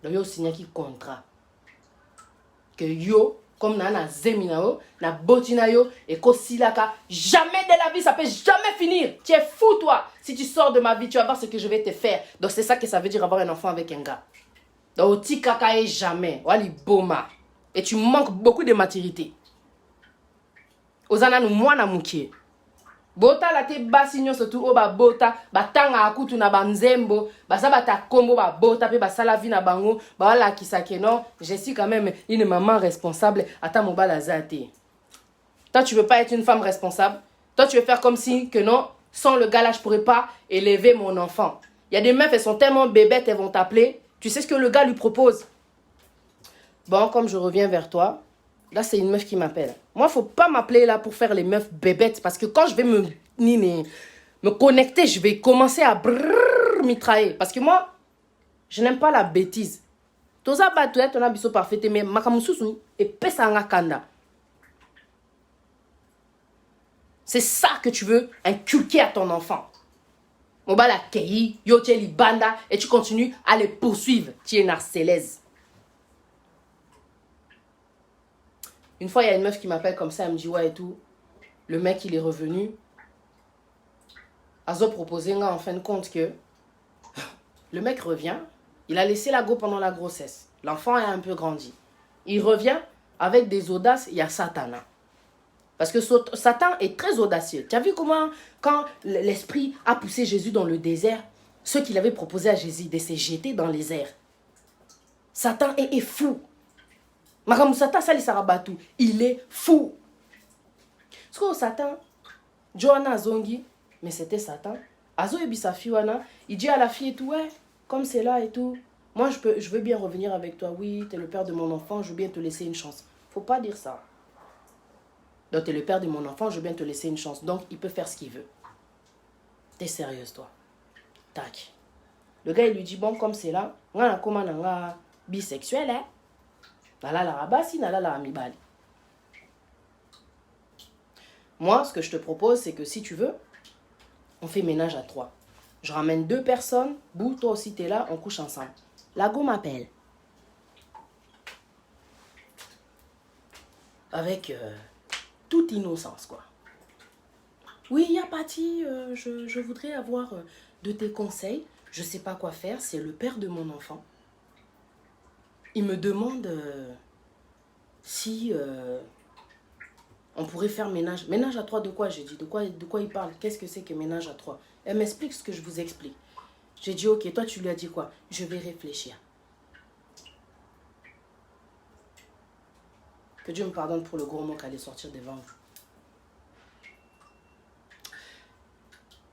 [SPEAKER 1] Donc, yo signé qui contrat. Que yo, comme nana zeminao, na botinayo, et kosilaka, jamais de la vie, ça peut jamais finir. Tu es fou, toi. Si tu sors de ma vie, tu vas voir ce que je vais te faire. Donc, c'est ça que ça veut dire avoir un enfant avec un gars. Donc, oti kakae jamais. Wali boma. Et tu manques beaucoup de maturité. ozana no mwana mukie. Bota la te basi nyo surtout o ba bota batanga akutu na banzembo basa bata kombo ba bota pe basala vie na bango ba wala kisake non je suis quand même une maman responsable ata mobala zate. Toi tu veux pas être une femme responsable? Toi tu veux faire comme si que non, sans le gars là je pourrais pas élever mon enfant. Il y a des meufs elles sont tellement bébêtes elles vont t'appeler. Tu sais ce que le gars lui propose? Bon, comme je reviens vers toi, là, c'est une meuf qui m'appelle. Moi, faut pas m'appeler là pour faire les meufs bébêtes. Parce que quand je vais me connecter, je vais commencer à mitrailler. Parce que moi, je n'aime pas la bêtise. Toza batouet, ton abisso parfait, mais makamususu et pesanga kanda. C'est ça que tu veux inculquer à ton enfant. Mobala kei, yoteli banda, et tu continues à les poursuivre. Tu es narcelaise. Une fois, il y a une meuf qui m'appelle comme ça, elle me dit ouais et tout. Le mec, il est revenu. Azo proposé en fin de compte que le mec revient. Il a laissé la go pendant la grossesse. L'enfant a un peu grandi. Il revient avec des audaces. Il y a Satana. Parce que Satan est très audacieux. Tu as vu comment, quand l'esprit a poussé Jésus dans le désert, ce qu'il avait proposé à Jésus de se jeter dans les airs. Satan est fou. Makamusata sali sarabatu, il est fou. Ce que Satan, Johanna Zongi, mais c'était Satan. Azo ebisa fiwana, il dit à la fille et tout, ouais, comme c'est là et tout. Moi je veux bien revenir avec toi. Oui, t'es le père de mon enfant, je veux bien te laisser une chance. Faut pas dire ça. Donc t'es le père de mon enfant, je veux bien te laisser une chance. Donc il peut faire ce qu'il veut. T'es sérieuse toi. Tac. Le gars il lui dit bon comme c'est là, ngana koma nanga bisexuel hein. Moi, ce que je te propose, c'est que si tu veux, on fait ménage à 3. Je ramène 2 personnes, Bou, toi aussi t'es là, on couche ensemble. La go m'appelle. Avec toute innocence, quoi. Oui, il y a Patty, je voudrais avoir de tes conseils. Je sais pas quoi faire, c'est le père de mon enfant. Il me demande si on pourrait faire ménage. Ménage à 3 de quoi? J'ai dit, de quoi il parle? Qu'est-ce que c'est que ménage à 3? Elle m'explique ce que je vous explique. J'ai dit, ok, toi tu lui as dit quoi? Je vais réfléchir. Que Dieu me pardonne pour le gros mot qu'elle allait sortir devant vous.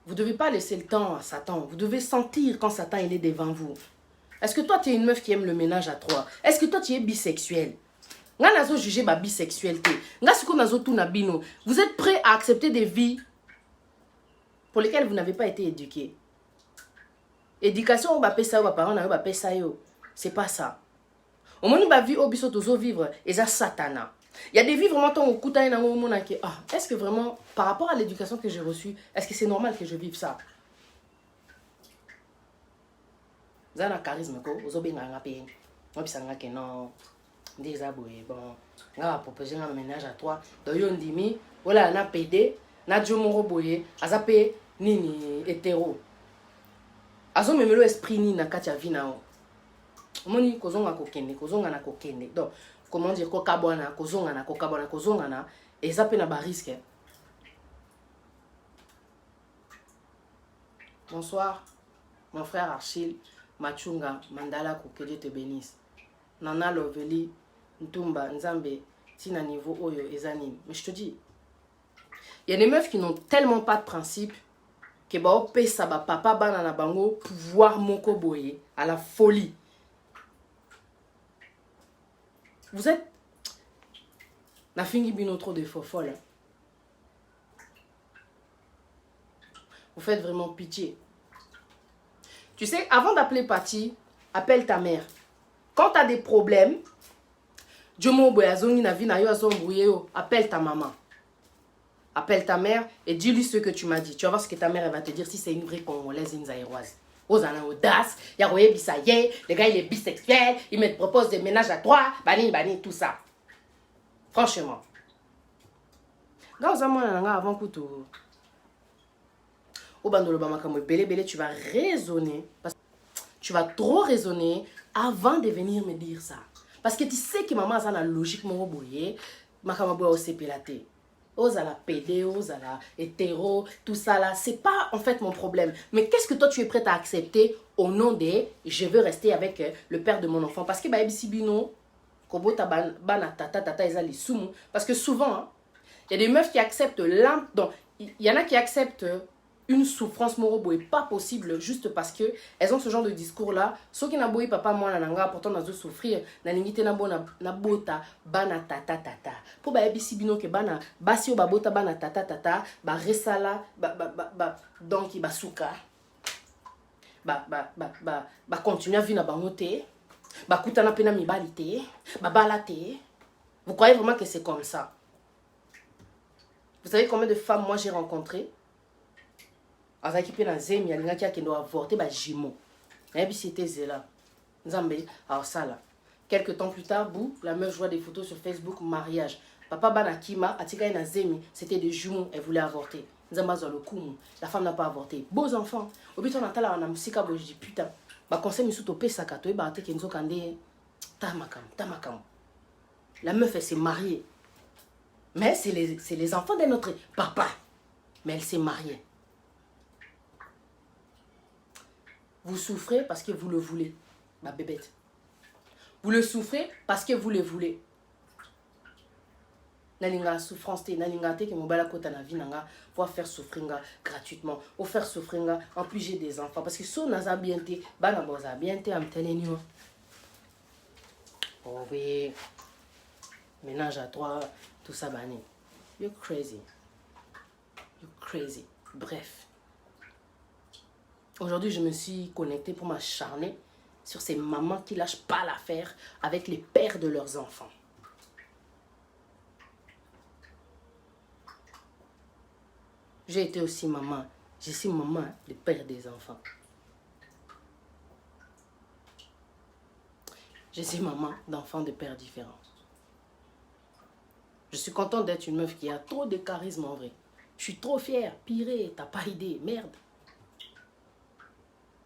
[SPEAKER 1] Vous ne devez pas laisser le temps à Satan. Vous devez sentir quand Satan il est devant vous. Est-ce que toi, tu es une meuf qui aime le ménage à 3? Est-ce que toi, tu es bisexuel? Vous êtes prêt à accepter des vies pour lesquelles vous n'avez pas été éduqué? Éducation, c'est pas ça. Au moment où vie au biso vivre, et ça satana. Il y a des vies vraiment est-ce que vraiment, par rapport à l'éducation que j'ai reçue, est-ce que c'est normal que je vive ça? Zana charisme ko ozobenga ngape obisanga ke non ndeza boye bon nga proposer un ménage à 3 do yo ndimi wala na PD na jomoro boye azape nini hétéro azo memelo esprit ni na kati ya vie na o omoni kozonga na kokende donc comment dire ko kabona kozonga na ezape na ba risque. Bonsoir mon frère Achille Machunga, Mandala, que Dieu te bénisse. Nana Loveli, Ntumba, Nzambe, Tina Niveau, Oyo, Ezanim. Mais je te dis, il y a des meufs qui n'ont tellement pas de principe que bah, ça va papa banana bango pouvoir moko boye à la folie. Vous êtes na fingi bino trop de faux folle. Vous faites vraiment pitié. Tu sais, avant d'appeler Patty, appelle ta mère. Quand tu as des problèmes, appelle ta maman. Appelle ta mère et dis-lui ce que tu m'as dit. Tu vas voir ce que ta mère elle va te dire si c'est une vraie Congolaise, une Zaïroise. Aux audace, il y a le gars il est bisexuel, il me propose des ménages à 3, bani, tout ça. Franchement. Avant que tu vas raisonner, parce que tu vas trop raisonner avant de venir me dire ça. Parce que tu sais que maman a la logique, ozala pédé, ozala hétéro, tout ça là, c'est pas en fait mon problème. Mais qu'est-ce que toi tu es prête à accepter au nom de je veux rester avec le père de mon enfant? Parce que Bino, Kobota bana tata ezali sumu. Parce que souvent, il y a des meufs qui acceptent l'âme. Il y en a qui acceptent une souffrance morobo est pas possible juste parce que elles ont ce genre de discours là. Ceux qui n'a boy papa moi nanga pourtant nazo souffrir na lingité na bona na bota bana tata pour ba ebisi bino ke bana basi o ba bota bana tata ba resala donc ba souka ba continuer à vivre na bango te ba kutana pena mibali te ba bala te. Vous croyez vraiment que c'est comme ça? Vous savez combien de femmes moi j'ai rencontrées? Azaki pe na zemi alingaki akendo avorter ba jumeau. Nayebi c'était zela. Nzambe alors ça là. Quelques temps plus tard, la meuf voit des photos sur Facebook mariage. Papa bana kima atika na zemi, c'était des jumeaux, elle voulait avorter. Nzamba zo le kumu. La femme n'a pas avorté. Beaux enfants. Obi ton atala na musika bo je dis putain. Ba conseil misu to pesa ka to e ba te kenzo kande tamakam. La meuf elle s'est mariée. Mais c'est les enfants de notre papa. Mais elle s'est mariée. Vous souffrez parce que vous le voulez, ma bébête. Vous le souffrez parce que vous le voulez. Nalinga souffrance te, nalinga te que mon bala kota na vie nanga, faut faire souffrir gratuitement, faut faire souffrir en plus j'ai des enfants parce que si on a bien te, bana boza bien te am telling you. Oh oui. Ménage à trois, tout ça bani. You're crazy. You're crazy. Bref. Aujourd'hui, je me suis connectée pour m'acharner sur ces mamans qui ne lâchent pas l'affaire avec les pères de leurs enfants. J'ai été aussi maman. Je suis maman des pères des enfants. Je suis maman d'enfants de pères différents. Je suis contente d'être une meuf qui a trop de charisme en vrai. Je suis trop fière. Pire, t'as pas idée. Merde.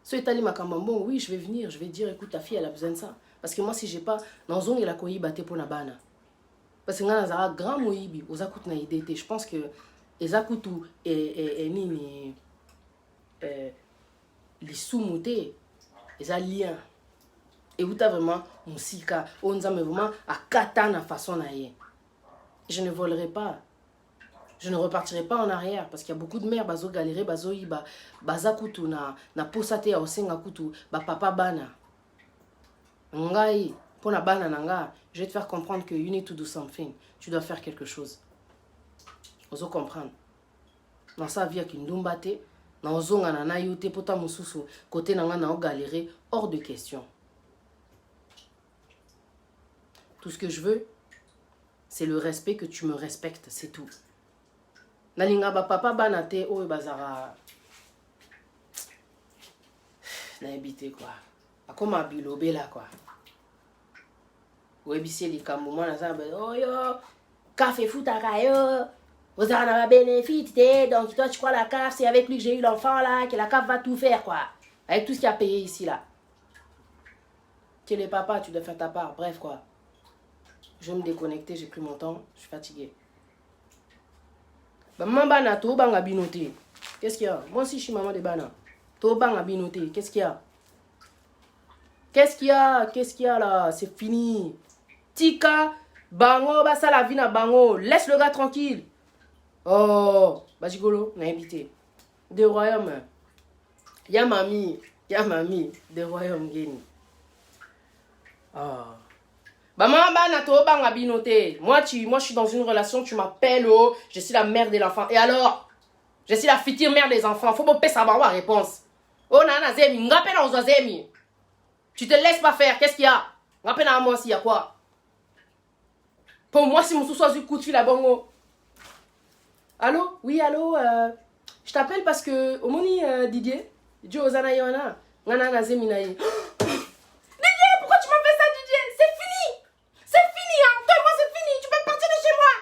[SPEAKER 1] Ce Itali Makambambo, oui, je vais venir. Je vais dire, écoute, ta fille, elle a besoin de ça. Parce que moi, si j'ai pas, dans zone, il a koyi bate pour na bana. Parce que nga na grand moyibi, ozakout na idée. Je pense que ezakutu et nini les sous-moutés, eza lien. Et où t'as vraiment musika, on zame vraiment à katana façon na ye. Je ne volerai pas. Je ne repartirai pas en arrière parce qu'il y a beaucoup de mères bazo galérer bazo iba bazakutu na posate ya osenga kutu ba papa bana. Ngai pona bana nanga, je vais te faire comprendre que you need to do something. Tu dois faire quelque chose. Ozo comprendre. Dans sa vie avec une dumbate, na ozonga na yote pota mususu côté nanga na galérer hors de question. Tout ce que je veux, c'est le respect que tu me respectes, c'est tout. Nalinga ba papa banate o bazara. Na habité quoi. Akoma bilobe là quoi. Ou ebisi likambo mwana zabe oh yo café futaka yo. Vous en avez bénéficié, donc toi tu crois la CAF, c'est avec lui que j'ai eu l'enfant là, que la CAF va tout faire quoi. Avec tout ce qu'il a payé ici là. Tu es le papa, tu dois faire ta part, bref quoi. Je vais me déconnecter, j'ai pris mon temps, je suis fatiguée. Maman bana to banga binoté. Qu'est-ce qu'il y a? Moi aussi je suis maman de bana. To banga binoté, qu'est-ce qu'il y a? Qu'est-ce qu'il y a? Qu'est-ce qu'il y a là? C'est fini. Tika bango basa la vie na bango, laisse le gars tranquille. Oh, Bajigolo, n'a invité. Des royaumes. Ya mami, des royaumes geni. Oh. Maman bana to banga binoté. Moi je suis dans une relation, tu m'appelles oh, je suis la mère de l'enfant. Et alors? Je suis la future mère des enfants. Faut pas savoir la réponse. Oh nana zemi, ngapena ozo zemi. Tu te laisses pas faire, qu'est-ce qu'il y a? Ngapena à moi s'il y a quoi? Pour moi si mon sous soit du coup de fil à bongo. Allô? Oui, allô? Je t'appelle parce que Omoni Didier, Dieu Ozana Yona, Nana Nazeminaye. Didier, pourquoi tu m'as fait ça, Didier? C'est fini! C'est fini, hein! Toi et moi, c'est fini! Tu peux partir de chez moi!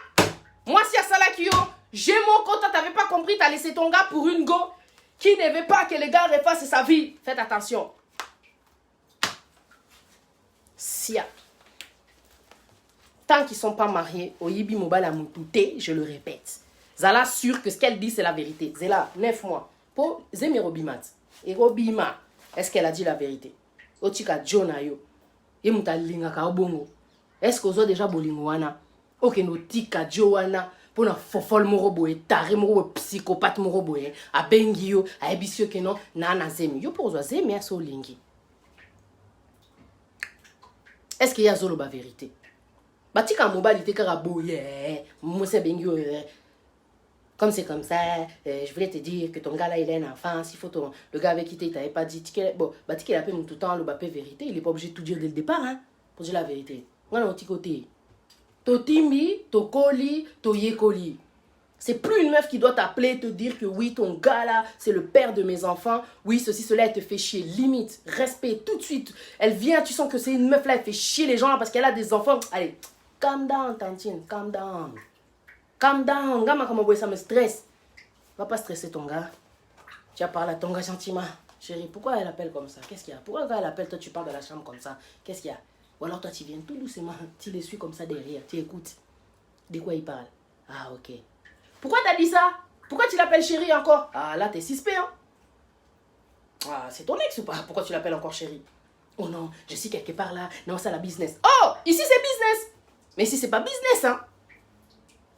[SPEAKER 1] Moi, si à Salakio, j'ai mon compte, t'avais pas compris, t'as laissé ton gars pour une go qui ne veut pas que les gars refassent sa vie. Faites attention. Sia. tant qu'ils ne sont pas mariés, Oyibi Mobile a moutouté, je le répète. Zala sûr que ce qu'elle dit, c'est la vérité. Zela, 9 mois. Pour Zemi Robimat. Et Robima, est-ce qu'elle a dit la vérité? Otika Jonayo. Et Mutalinga Kaobongo. Est-ce qu'on a déjà Bolingoana? Ok, no tika Joana. Pour na fofol moroboe, tare moroboe, psychopathe moroboe. A Bengio, a Ebisio Keno, Nana Zemi. Yo pour Zemi, à Solingi. Est-ce qu'il y a Zolo la vérité? Batika Mobile, il était carabouillé. Mousse Bengio. Comme c'est comme ça, je voulais te dire que ton gars là, il a un enfant. S'il faut le gars avec qui tu n'avais pas dit, bon, il a fait tout le temps le bapé vérité. Il n'est pas obligé de tout dire dès le départ, hein, pour dire la vérité. On a un petit côté. Totimbi, tokoli, toyekoli. C'est plus une meuf qui doit t'appeler, te dire que oui, ton gars là, c'est le père de mes enfants. Oui, ceci, cela, elle te fait chier. Limite, respect, tout de suite. Elle vient, tu sens que c'est une meuf là, elle fait chier les gens là parce qu'elle a des enfants. Allez, calm down, tantine, calm down. Calm down, gars, comment ça me stresse. Va pas stresser ton gars. Tu as parlé à ton gars gentiment. Chérie, pourquoi elle appelle comme ça? Qu'est-ce qu'il y a? Pourquoi quand elle appelle, toi tu parles de la chambre comme ça? Qu'est-ce qu'il y a? Ou alors toi tu viens tout doucement, tu les suis comme ça derrière, tu écoutes. De quoi il parle? Ah ok. Pourquoi t'as dit ça? Pourquoi tu l'appelles chérie encore? Ah là t'es 6P hein. Ah c'est ton ex ou pas? Pourquoi tu l'appelles encore chérie? Oh non, je suis quelque part là. Non, c'est la business. Oh, ici c'est business. Mais ici c'est pas business hein.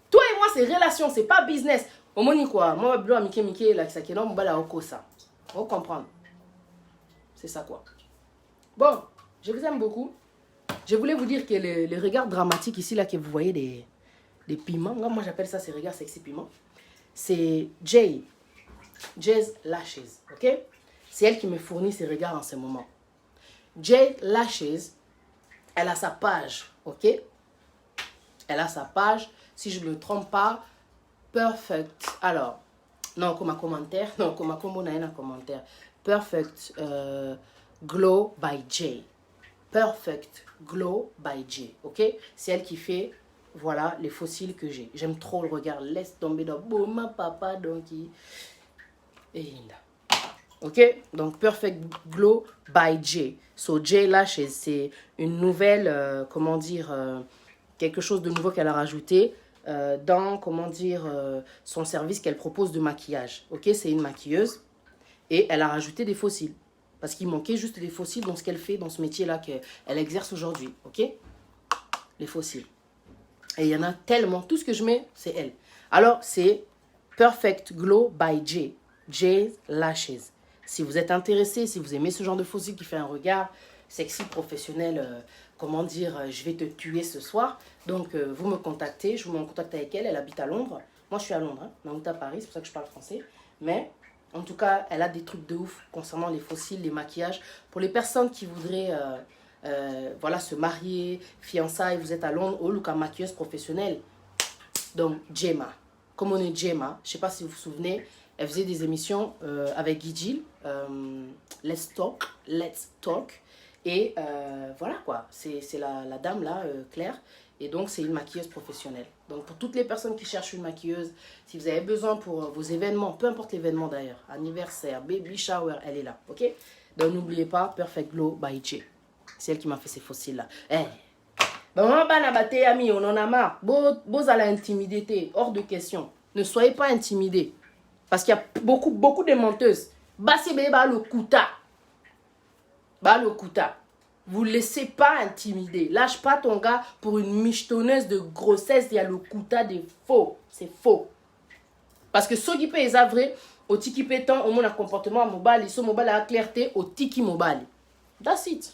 [SPEAKER 1] Toi et moi, c'est relation, c'est pas business. Au moins, quoi? Moi, je vais Mickey, là, qui non, je vais ça. Vous comprenez? C'est ça, quoi. Bon, je vous aime beaucoup. Je voulais vous dire que les regards dramatiques ici, là, que vous voyez des piments, moi, j'appelle ça ces regards sexy piments. C'est Jay's Lashes, ok? C'est elle qui me fournit ces regards en ce moment. Jay Lashes, elle a sa page, ok? Elle a sa page. Si je ne me trompe pas, Perfect. Alors, non, comme un commentaire. Non, comme un commentaire. Perfect Glow by Jay. Perfect Glow by Jay. Ok? C'est elle qui fait, voilà, les fossiles que j'ai. J'aime trop le regard. Laisse tomber dans Bouma Papa Donkey. Et ok? Donc, Perfect Glow by Jay. So, Jay Lashes, c'est une nouvelle, comment dire, quelque chose de nouveau qu'elle a rajouté. Dans, comment dire, son service qu'elle propose de maquillage. Ok, c'est une maquilleuse et elle a rajouté des fossiles. Parce qu'il manquait juste des fossiles dans ce qu'elle fait, dans ce métier-là qu'elle exerce aujourd'hui. Ok, les fossiles. Et il y en a tellement. Tout ce que je mets, c'est elle. Alors, c'est Perfect Glow by Jay. Jay's Lashes. Si vous êtes intéressé, si vous aimez ce genre de fossiles qui fait un regard sexy, professionnel, comment dire, je vais te tuer ce soir. Donc, vous me contactez, je vous mets en contact avec elle. Elle habite à Londres. Moi, je suis à Londres, hein, Nantes à Paris, c'est pour ça que je parle français. Mais, en tout cas, elle a des trucs de ouf concernant les fossiles, les maquillages. Pour les personnes qui voudraient voilà, se marier, fiançailles, vous êtes à Londres, ou Luca maquilleuse professionnelle. Donc, Gemma. Comme on est Gemma, je ne sais pas si vous vous souvenez, elle faisait des émissions avec Guy Gilles, Let's Talk. Et voilà quoi, c'est la dame là, Claire. Et donc c'est une maquilleuse professionnelle. Donc pour toutes les personnes qui cherchent une maquilleuse, si vous avez besoin pour vos événements, peu importe l'événement d'ailleurs, anniversaire, baby shower, elle est là, ok? Donc n'oubliez pas, Perfect Glow by Jay. C'est elle qui m'a fait ces fossiles là. Eh, ben on en a marre. Beaux à l'intimidité, hors de question. Ne soyez pas intimidés. Parce qu'il y a beaucoup de menteuses. Bassé bébé le kouta. Le kouta. Vous ne laissez pas intimider. Lâche pas ton gars pour une michetonneuse de grossesse. Il y a le kouta des faux. C'est faux. Parce que ceux qui paient les vrai, au tiki pétant, au moins un comportement mobile, ils sont mobile à la clarté, au tiki mobile. That's it.